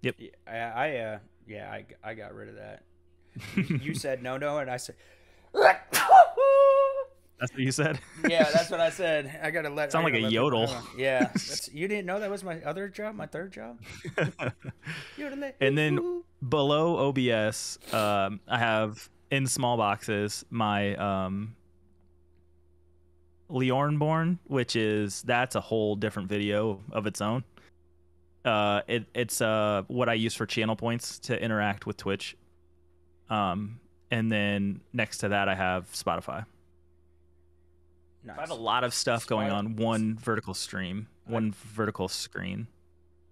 Yep. Yeah, I got rid of that. You said no, and I said That's what you said? yeah, that's what I said. Sound like a yodel. Yeah, you didn't know that was my other job, my third job. Yodelay. And then below OBS, I have in small boxes my Leornborn, that's a whole different video of its own. It's what I use for channel points to interact with Twitch. And then next to that I have Spotify. Nice. I have a lot of stuff going on one vertical stream, one vertical screen.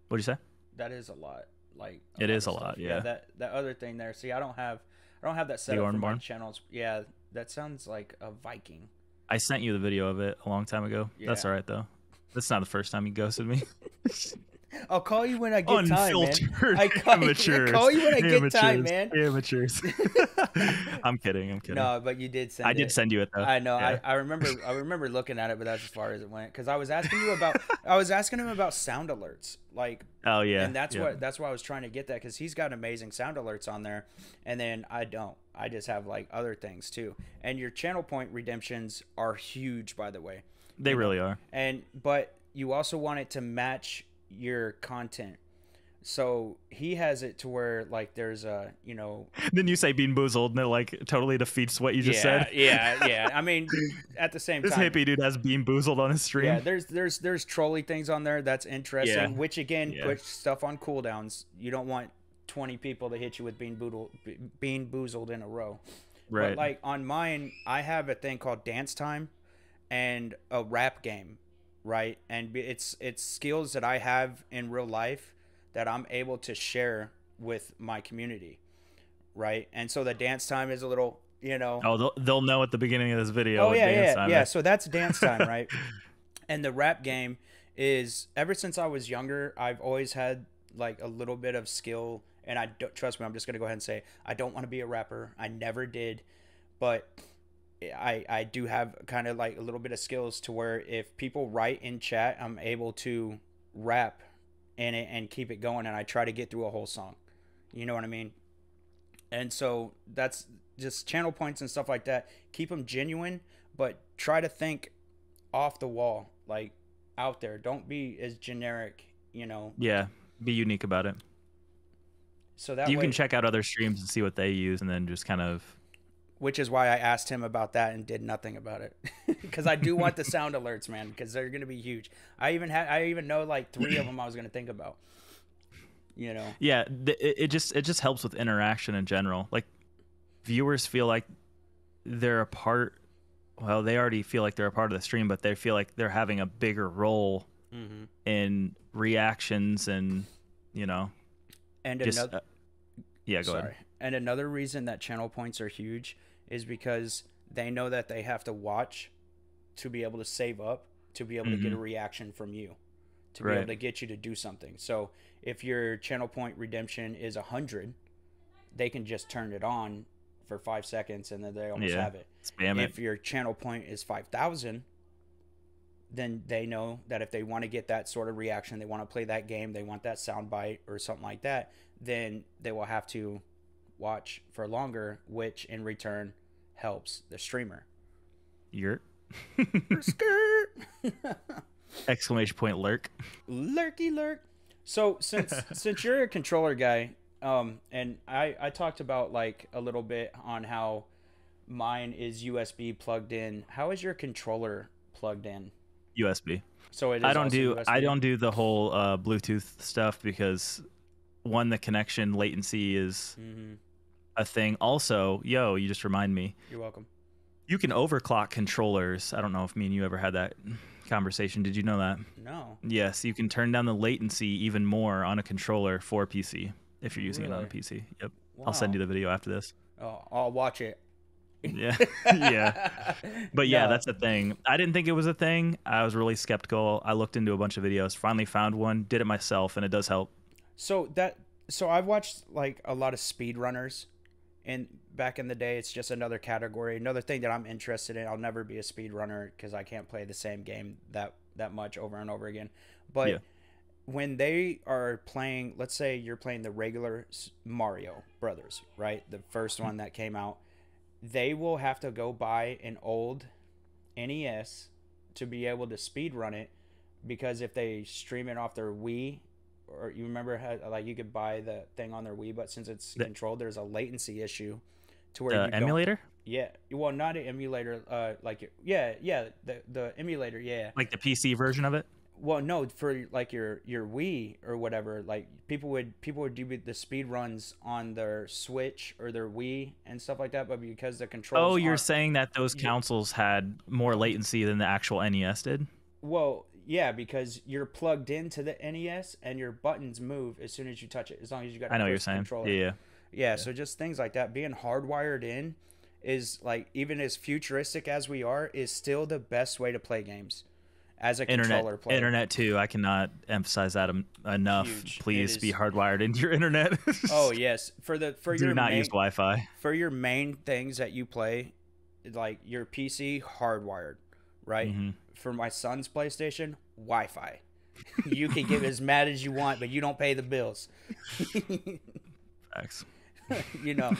What'd you say? That is a lot. Like It is of a lot, stuff. yeah. That other thing there. See, I don't have that set up for my Ornborn? channels. Yeah, that sounds like a Viking. I sent you the video of it a long time ago. That's Yeah. all right though. That's not the first time you ghosted me. I'll call you when I get time, man. Unfiltered I amateurs. call you when I get time, man. Amateurs. I'm kidding. No, but you did I send did it. send you it though. I know. Yeah. I remember looking at it, but that's as far as it went. Because I was asking him about sound alerts, like, Oh yeah. and that's Yeah. what I was trying to get that because he's got amazing sound alerts on there, and then I don't. I just have like other things too. And your channel point redemptions are huge, by the way. They really are. And but you also want it to match your content. So he has it to where like there's a Then you say Bean Boozled, and it like totally defeats what you just said. yeah. I mean, at the same This time, hippie dude has Bean Boozled on his stream. yeah, there's trolly things on there that's interesting, Yeah. which again Yeah. puts stuff on cooldowns. You don't want 20 people to hit you with bean boozled in a row. Right. But like on mine, I have a thing called dance time and a rap game, right? And it's skills that I have in real life that I'm able to share with my community, right? And so the dance time is a little, Oh, they'll know at the beginning of this video. oh what yeah, dance yeah, time yeah. is. So that's dance time, right? And the rap game is ever since I was younger, I've always had like a little bit of skill. And I don't, trust me, I'm just gonna go ahead and say I don't want to be a rapper. I never did, but I do have kind of like a little bit of skills to where if people write in chat, I'm able to rap in it and keep it going. And I try to get through a whole song. You know what I mean? And so that's just channel points and stuff like that. Keep them genuine, but try to think off the wall, like out there. Don't be as generic. Yeah. Be unique about it. So that You way, can check out other streams and see what they use, and then just kind of. which is why I asked him about that and did nothing about it, because I do want the sound alerts, man, because they're gonna be huge. I even know like 3 of them I was gonna think about. Yeah, it just helps with interaction in general. Like viewers feel like they're a part. Well, they already feel like they're a part of the stream, but they feel like they're having a bigger role in reactions and And just another, yeah, go ahead. And another reason that channel points are huge is because they know that they have to watch to be able to save up, to be able to get a reaction from you, to be able to get you to do something. So if your channel point redemption is 100, they can just turn it on for 5 seconds and then they almost have it. Spam it. If your channel point is 5,000, then they know that if they want to get that sort of reaction, they want to play that game, they want that sound bite or something like that, then they will have to watch for longer, which in return helps the streamer. Yurt. Skirt. Exclamation point lurk. Lurky lurk. So since you're a controller guy, and I talked about like a little bit on how mine is USB plugged in. How is your controller plugged in? USB. So it is I don't also do USB? I don't do the whole Bluetooth stuff because one, the connection latency is a thing. Also, you just remind me. You're welcome. You can overclock controllers. I don't know if me and you ever had that conversation. Did you know that? No. Yes, you can turn down the latency even more on a controller for PC if you're using it on a Really? PC. Yep. Wow. I'll send you the video after this. Oh, I'll watch it. Yeah. Yeah. But yeah, No. that's the thing. I didn't think it was a thing. I was really skeptical. I looked into a bunch of videos, finally found one, did it myself, and it does help. So I've watched like a lot of speedrunners, and back in the day, it's just another category, another thing that I'm interested in. I'll never be a speedrunner because I can't play the same game that much over and over again. But Yeah. when they are playing, let's say you're playing the regular Mario Brothers, right? The first one that came out, they will have to go buy an old NES to be able to speedrun it, because if they stream it off their Wii, or you remember how like you could buy the thing on their Wii, but since it's controlled, there's a latency issue to where you emulator? Yeah, well, not an emulator. The emulator. Yeah. Like the PC version of it? Well, no, for like your Wii or whatever. Like people would do the speed runs on their Switch or their Wii and stuff like that, but because the controls. Oh, you're saying that those consoles had more latency than the actual NES did? Well, yeah, because you're plugged into the NES and your buttons move as soon as you touch it, as long as you got. I know what you're first saying. controller. Yeah. So just things like that, being hardwired in, is like, even as futuristic as we are, is still the best way to play games. as a Internet, controller player. internet too. I cannot emphasize that enough. Huge. It Please be is. hardwired into your internet. Oh yes, for Do your not use main Wi-Fi. for your main things that you play, like your PC hardwired, right? Hmm. For my son's PlayStation, Wi-Fi. You can get as mad as you want, but you don't pay the bills. Facts. But yeah,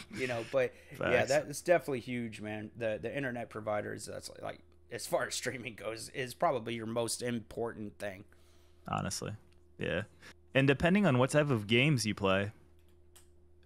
Facts. that is definitely huge, man. The internet providers, that's like as far as streaming goes, is probably your most important thing. Honestly, yeah. And depending on what type of games you play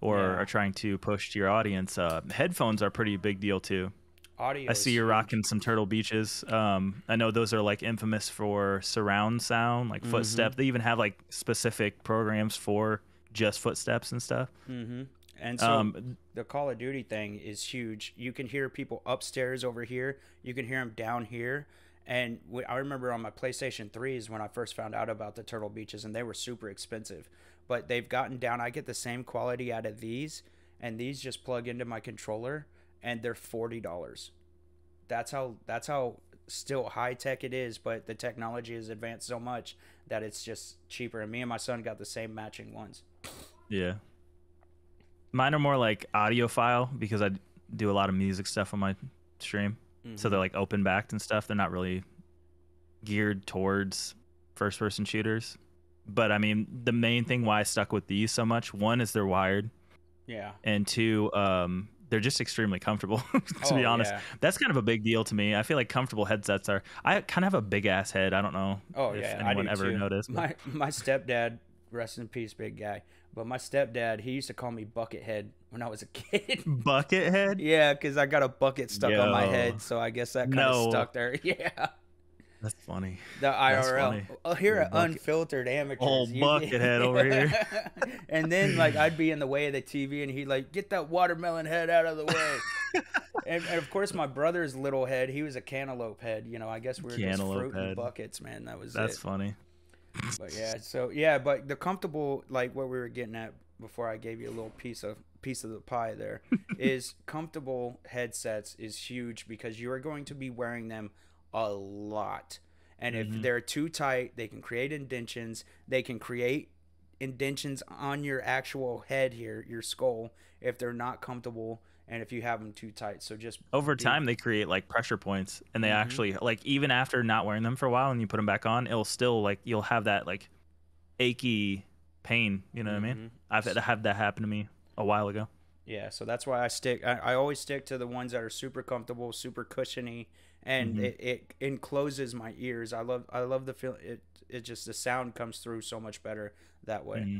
or Yeah. are trying to push to your audience, headphones are a pretty big deal too. Audio I is see you're huge. rocking some Turtle Beaches. I know those are like infamous for surround sound, like Mm-hmm. footstep. They even have like specific programs for just footsteps and stuff. Mm-hmm. And so Um, the Call of Duty thing is huge. You can hear people upstairs over here. You can hear them down here. And I remember on my PlayStation 3s when I first found out about the Turtle Beaches, and they were super expensive. But they've gotten down. I get the same quality out of these, and these just plug into my controller, and they're $40. That's how still high tech it is. But the technology has advanced so much that it's just cheaper. And me and my son got the same matching ones. yeah. Mine are more like audiophile because I do a lot of music stuff on my stream. So Mm-hmm. they're like open backed and stuff. They're not really geared towards first person shooters. But I mean, the main thing why I stuck with these so much, one is they're wired, Yeah. and two, they're just extremely comfortable. To be Oh honest, yeah. that's kind of a big deal to me. I feel like comfortable headsets are. I kind of have a big ass head. I don't know Oh if yeah. I anyone do ever too. noticed, but My stepdad, rest in peace, big guy. But my stepdad, he used to call me Buckethead when I was a kid. bucket head. Yeah, because I got a bucket stuck on my Yo, head, so I guess that kind of no, stuck there. Yeah. that's funny. The That's IRL. funny. Oh, here Little at bucket, Unfiltered Amateurs, old bucket head over here. and then like I'd be in the way of the TV, and he'd like get that watermelon head out of the way. And of course, my brother's little head, he was a cantaloupe head. I guess we were just Cantaloupe fruit and head. buckets, man. That was That's it. funny. But yeah, so yeah, but the comfortable, like what we were getting at before I gave you a little piece of the pie there, is comfortable headsets is huge because you are going to be wearing them a lot. And if Hmm. they're too tight, they can create indentions. They can create indentions on your actual head here, your skull, if they're not comfortable and if you have them too tight. So just Over be. time, they create like pressure points, and they Mm-hmm. actually like even after not wearing them for a while, and you put them back on, it'll still like you'll have that like achy pain. You know what I mean? Mm-hmm. I've had that happen to me a while ago. Yeah, so that's why I always stick to the ones that are super comfortable, super cushiony, and Hmm. it encloses my ears. I love the feel. It just the sound comes through so much better that way. Hmm.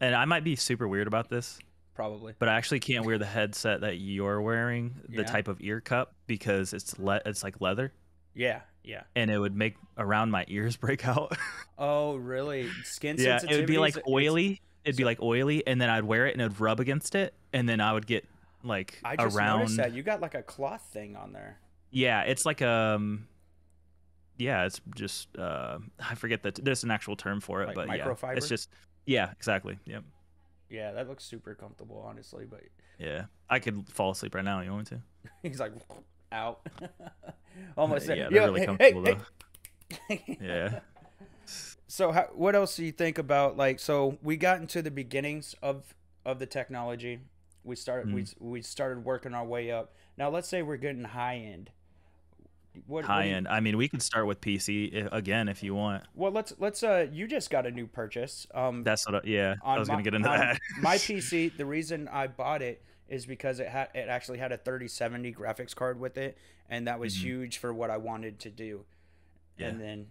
And I might be super weird about this, Probably. but I actually can't wear the headset that you're wearing, the Yeah. type of ear cup, because it's like leather, Yeah. Yeah. and it would make around my ears break out. Oh, really? Skin Yeah, it would be like sensitivities. It's oily. It'd be so like oily, and then I'd wear it, and it would rub against it, and then I would get like I just noticed around. that you got like a cloth thing on there, Yeah, it's like yeah, it's just I forget that there's an actual term for it, like but yeah, it's microfiber. just yeah, exactly. Yep. Yeah, that looks super comfortable, honestly. But Yeah, I could fall asleep right now. You want me he's like out, almost there. Yeah, they're Yo, really hey, comfortable hey, though. hey. Yeah. So what else do you think about, like, so we got into the beginnings of the technology. We started Mm. we started working our way up. Now let's say we're getting high end. What High do you, end. I mean, we could start with PC again if you want. well, let's you just got a new purchase. That's what. Yeah, I was gonna get into On that. my PC, the reason I bought it is because it actually had a 3070 graphics card with it, and that was Mhm. huge for what I wanted to do. Yeah. And then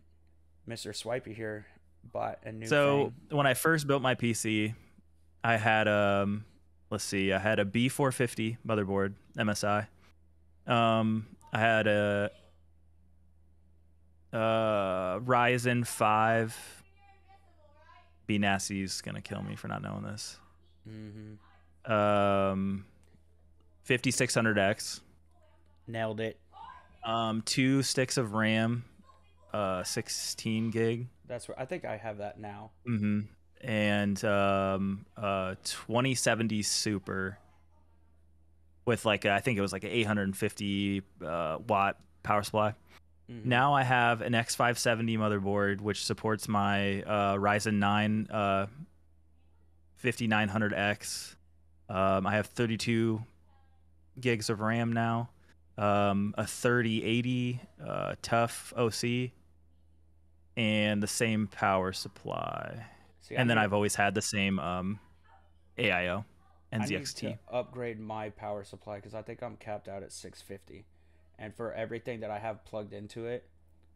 Mr. Swipey here bought a new So thing. when I first built my PC, I had let's see, I had a B450 motherboard MSI. I had a Ryzen 5. B Nasty's gonna kill me for not knowing this. Mm-hmm. 5600X. Nailed it. 2 sticks of RAM, 16 gig. That's what I think I have that now. Mm-hmm. And 2070 Super with like I think it was like an 850 watt power supply. Mm-hmm. Now I have an X570 motherboard, which supports my Ryzen 9 5900X. I have 32 gigs of RAM now, a 3080 tough OC, and the same power supply. See, And then I've always had the same AIO I need to NZXT. upgrade my power supply because I think I'm capped out at 650, and for everything that I have plugged into it,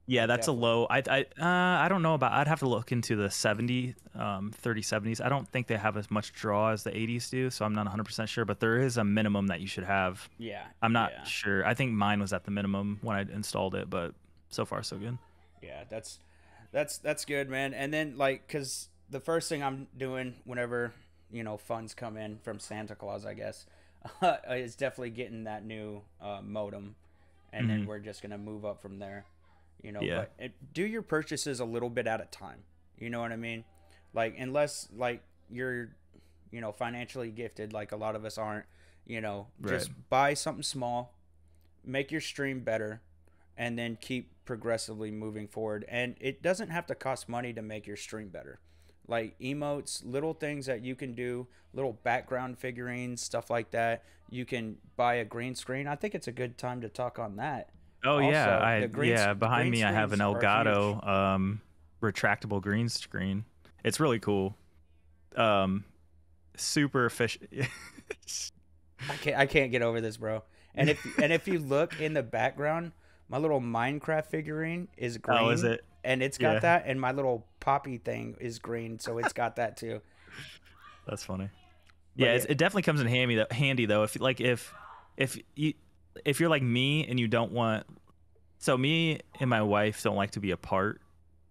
Yeah, it that's a definitely. low. I don't know about. I'd have to look into the 3070s. I don't think they have as much draw as the 80s do, so I'm not 100% sure. But there is a minimum that you should have. Yeah, I'm not yeah, sure. I think mine was at the minimum when I installed it, but so far so good. yeah. That's good, man. And then like, cause the first thing I'm doing whenever funds come in from Santa Claus, I guess, is definitely getting that new modem, and then Hmm. we're just gonna move up from there. Yeah. But do your purchases a little bit at a time. You know what I mean? Like unless like you're financially gifted, like a lot of us aren't. Right. Just buy something small, make your stream better, and then keep progressively moving forward. And it doesn't have to cost money to make your stream better. Like emotes, little things that you can do, little background figurines, stuff like that. You can buy a green screen. I think it's a good time to talk on that. Oh yeah, Also, I yeah. Behind green me, I have an screens are huge. Elgato retractable green screen. It's really cool. Um, Super efficient. I can't get over this, bro. And if you look in the background, my little Minecraft figurine is Oh, is green, it? and it's got Yeah, that, and my little poppy thing is green, so it's got that too. that's funny. But Yeah, yeah, it definitely comes in handy though. Handy though, if you if you're like me and you don't want, so me and my wife don't like to be apart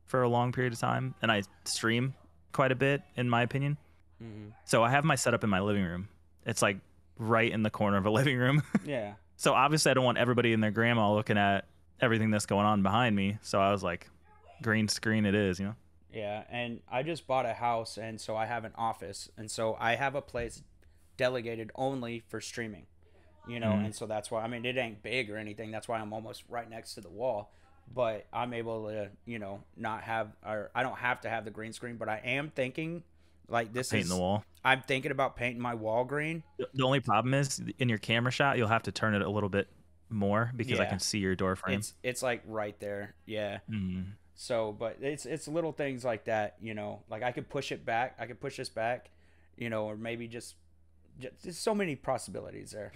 for a long period of time, and I stream quite a bit, in my opinion. hmm, So I have my setup in my living room. It's like right in the corner of a living room. yeah, So obviously I don't want everybody and their grandma looking at everything that's going on behind me. So I was like, green screen it is, you know? yeah. And I just bought a house, and so I have an office, and so I have a place delegated only for streaming. Mm-hmm. And so that's why, I mean, it ain't big or anything. That's why I'm almost right next to the wall, but I'm able to not have, or I don't have to have the green screen. But I am thinking, like, this Painting the is wall. I'm thinking about painting my wall green. The only problem is in your camera shot, you'll have to turn it a little bit more because I Yeah, can see your door frame. it's like right there. Yeah. Mm-hmm. So, but it's little things like that. Like I could push it back. I could push this back. Or maybe just there's so many possibilities there.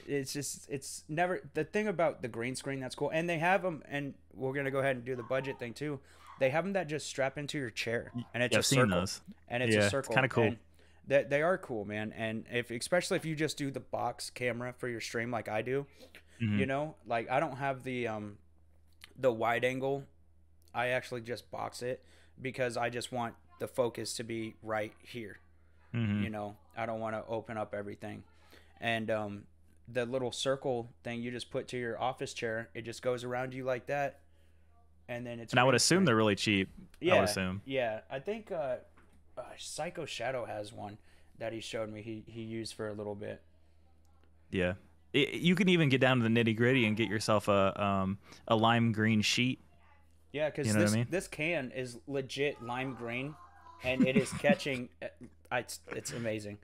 It's never the thing about the green screen that's cool. And they have them, and we're gonna go ahead and do the budget thing too. They have them that just strap into your chair, and it's Yeah, a I've seen circle, those. and it's a Yeah, it's kind circle, of cool. and that they are cool, man. And if especially if you just do the box camera for your stream like I do, Mm-hmm. like I don't have the wide angle. I actually just box it because I just want the focus to be right here. Mm-hmm. I don't want to open up everything. And the little circle thing you just put to your office chair, it just goes around you like that, and then it's And I would green assume screen. they're really cheap. I would Yeah, assume. yeah. I think Psycho Shadow has one that he showed me. He used for a little bit. Yeah. You can even get down to the nitty gritty and get yourself a lime green sheet. Yeah, You because know what I this mean? this can is legit lime green, and it is catching. It's amazing.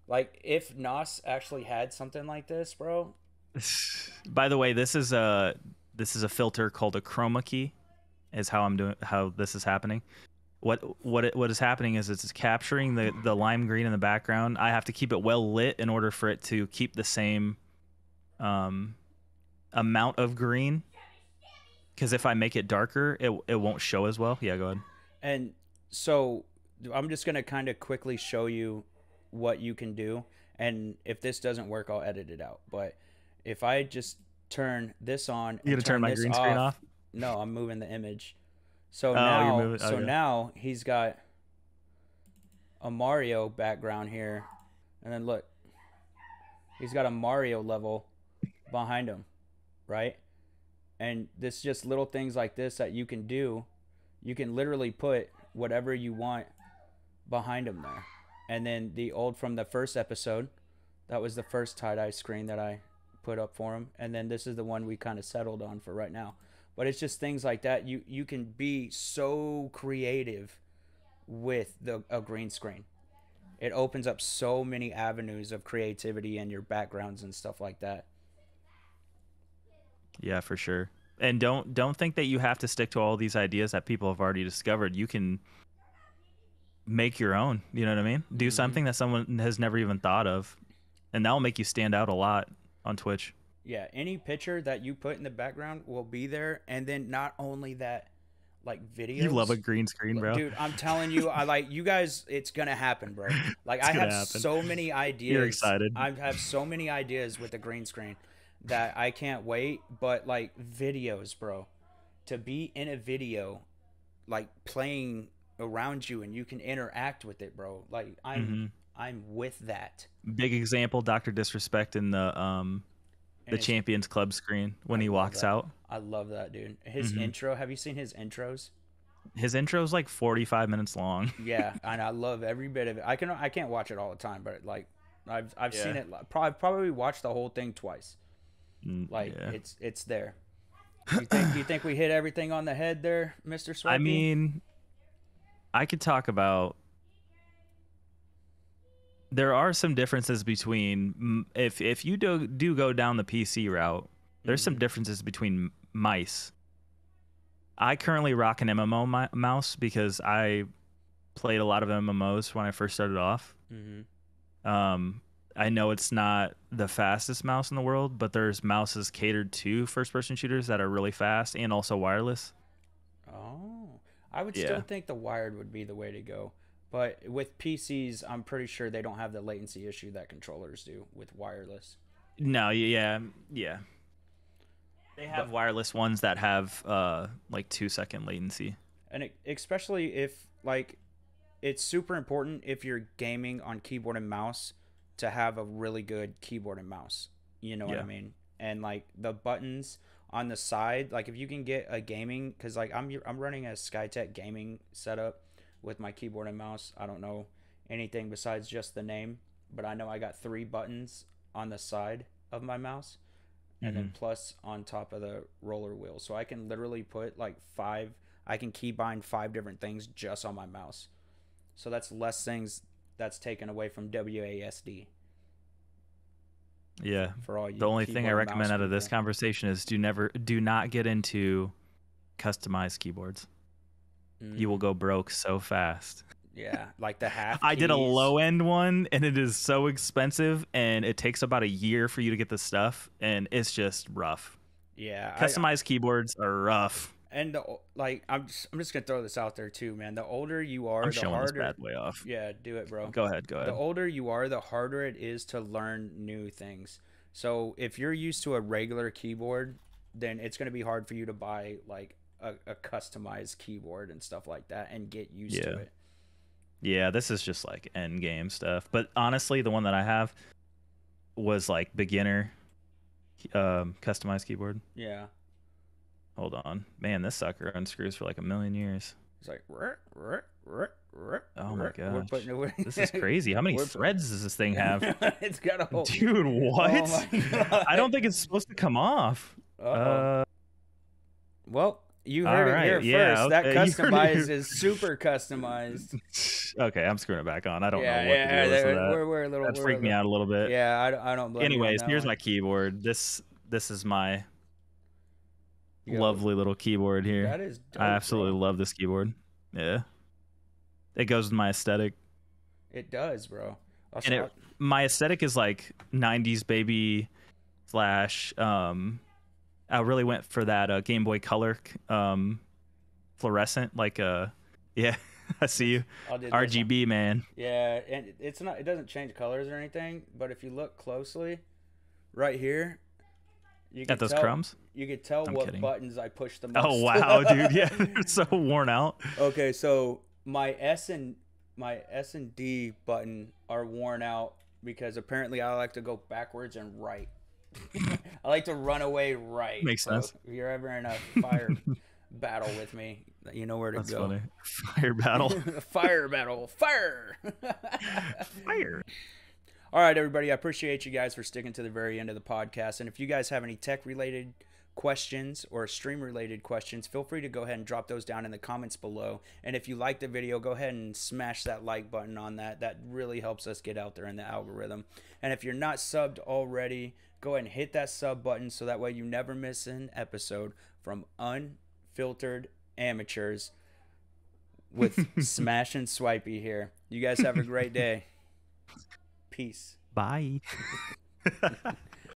Like if Nos actually had something like this, bro. By the way, this is a filter called a chroma key. Is how this is happening. What is happening is it's capturing the lime green in the background. I have to keep it well lit in order for it to keep the same um, amount of green. Because if I make it darker, it won't show as well. Yeah, go ahead. And so I'm just gonna kind of quickly show you what you can do. And if this doesn't work, I'll edit it out. But if I just turn this on You and gonna turn turn my this green screen off, off? no, I'm moving the image. So Oh, you're now, moving. so Okay. now he's got a Mario background here, and then look, he's got a Mario level behind him, right? And this just little things like this that you can do. You can literally put whatever you want behind him there. And then the old from the first episode, that was the first tie-dye screen that I put up for him. And then this is the one we kind of settled on for right now. But it's just things like that. You can be so creative with a green screen. It opens up so many avenues of creativity in your backgrounds and stuff like that. Yeah, for sure. And don't think that you have to stick to all these ideas that people have already discovered. You can make your own. You know what I mean? Do Mm-hmm. something that someone has never even thought of, and that'll make you stand out a lot on Twitch. Yeah, any picture that you put in the background will be there. And then not only that, like You love a videos. green screen, bro. Dude, I'm telling you, I like you guys. It's gonna happen, bro. Like It's I gonna have happen. so many You're ideas. excited. I have so many ideas with the green screen that I can't wait. But like videos, bro, to be in a video, like playing around you, and you can interact with it, bro. Like Hmm. I'm with that. Big example, Dr. Disrespect in And the it's Champions Club screen when I he love walks that. out. I love that, dude. His Hmm. intro. Have you seen his intros? His intro is like 45 minutes long. Yeah, and I love every bit of it. I can't watch it all the time, but like I've seen Yeah. it. Probably watched the whole thing twice. Like Yeah. it's there. You think we hit everything on the head there, Mister I Swipey? mean, I could talk about. There are some differences between if you do go down the PC route. There's some Mm-hmm. differences between mice. I currently rock an MMO mouse because I played a lot of MMOs when I first started off. Mm-hmm. Um, I know it's not the fastest mouse in the world, but there's mouses catered to first-person shooters that are really fast and also wireless. Oh, I would still Yeah. think the wired would be the way to go. But with PCs, I'm pretty sure they don't have the latency issue that controllers do with wireless. No, yeah. They have But wireless ones that have like 2-second latency. and especially if like it's super important if you're gaming on keyboard and mouse to have a really good keyboard and mouse. You know what I Yeah. mean? And like the buttons on the side, like if you can get a gaming, because like I'm running a Skytech gaming setup with my keyboard and mouse. I don't know anything besides just the name, but I know I got 3 buttons on the side of my mouse, and then Hmm. plus on top of the roller wheel, so I can literally put like five. I can keybind 5 different things just on my mouse. So that's less things that's taken away from WASD Yeah. for all The you only thing I keyboard and mouse recommend out of this people. conversation is do not get into customized keyboards. You will Mm, go broke so fast. yeah, like the half I did a keys. low end one and it is so expensive and it takes about a year for you to get the stuff and it's just rough. Yeah, Customized keyboards are rough. and like I'm just gonna throw this out there too, man. The older you I'm are, the showing this harder. bad way off. Yeah, do it, bro. Go ahead, go The ahead. older you are, the harder it is to learn new things. So if you're used to a regular keyboard, then it's gonna be hard for you to buy like a customized keyboard and stuff like that and get used to Yeah. it. Yeah, this is just like end game stuff. But honestly, the one that I have was like beginner customized keyboard. Yeah. Hold on. Man, this sucker unscrews for like a million years. It's like Oh my we're gosh. putting it. This is crazy. How many We're threads does this thing have? it's got a whole. Dude, what? Oh my god. I don't think it's supposed to come off. Uh-oh. Uh, Well, you all heard it right. here Yeah, first. That okay. You heard it customized here. is super customized. Okay, I'm screwing it back on. I don't Yeah, know what the yeah. deal is with that. We're a little. That We're a freaked me little. out a little bit. Yeah, I don't blame you on Anyways, that here's one. my keyboard. This is my Yo, lovely little keyboard here. that is dope, I absolutely bro. love this keyboard. Yeah. It goes with my aesthetic. It does, bro. And Also, my aesthetic is like 90s baby slash I really went for that Game Boy Color fluorescent yeah, I see you. I'll do this. RGB, man. Yeah, and it's not. It doesn't change colors or anything. But if you look closely, right here, you can Got those tell. crumbs? You can tell I'm what kidding. buttons I push the most. Oh wow, dude. Yeah, they're so worn out. Okay, so my S and D button are worn out because apparently I like to go backwards and right. I like to run away right. Makes So sense. if you're ever in a fire battle with me, you know where to That's go. funny. Fire battle. Fire battle. Fire. Fire. All right, everybody. I appreciate you guys for sticking to the very end of the podcast. And if you guys have any tech related questions or stream related questions, feel free to go ahead and drop those down in the comments below. And if you like the video, go ahead and smash that like button on that. That really helps us get out there in the algorithm. And if you're not subbed already, go ahead and hit that sub button so that way you never miss an episode from Unfiltered Amateurs with Smash and Swipey here. You guys have a great day. Peace. Bye.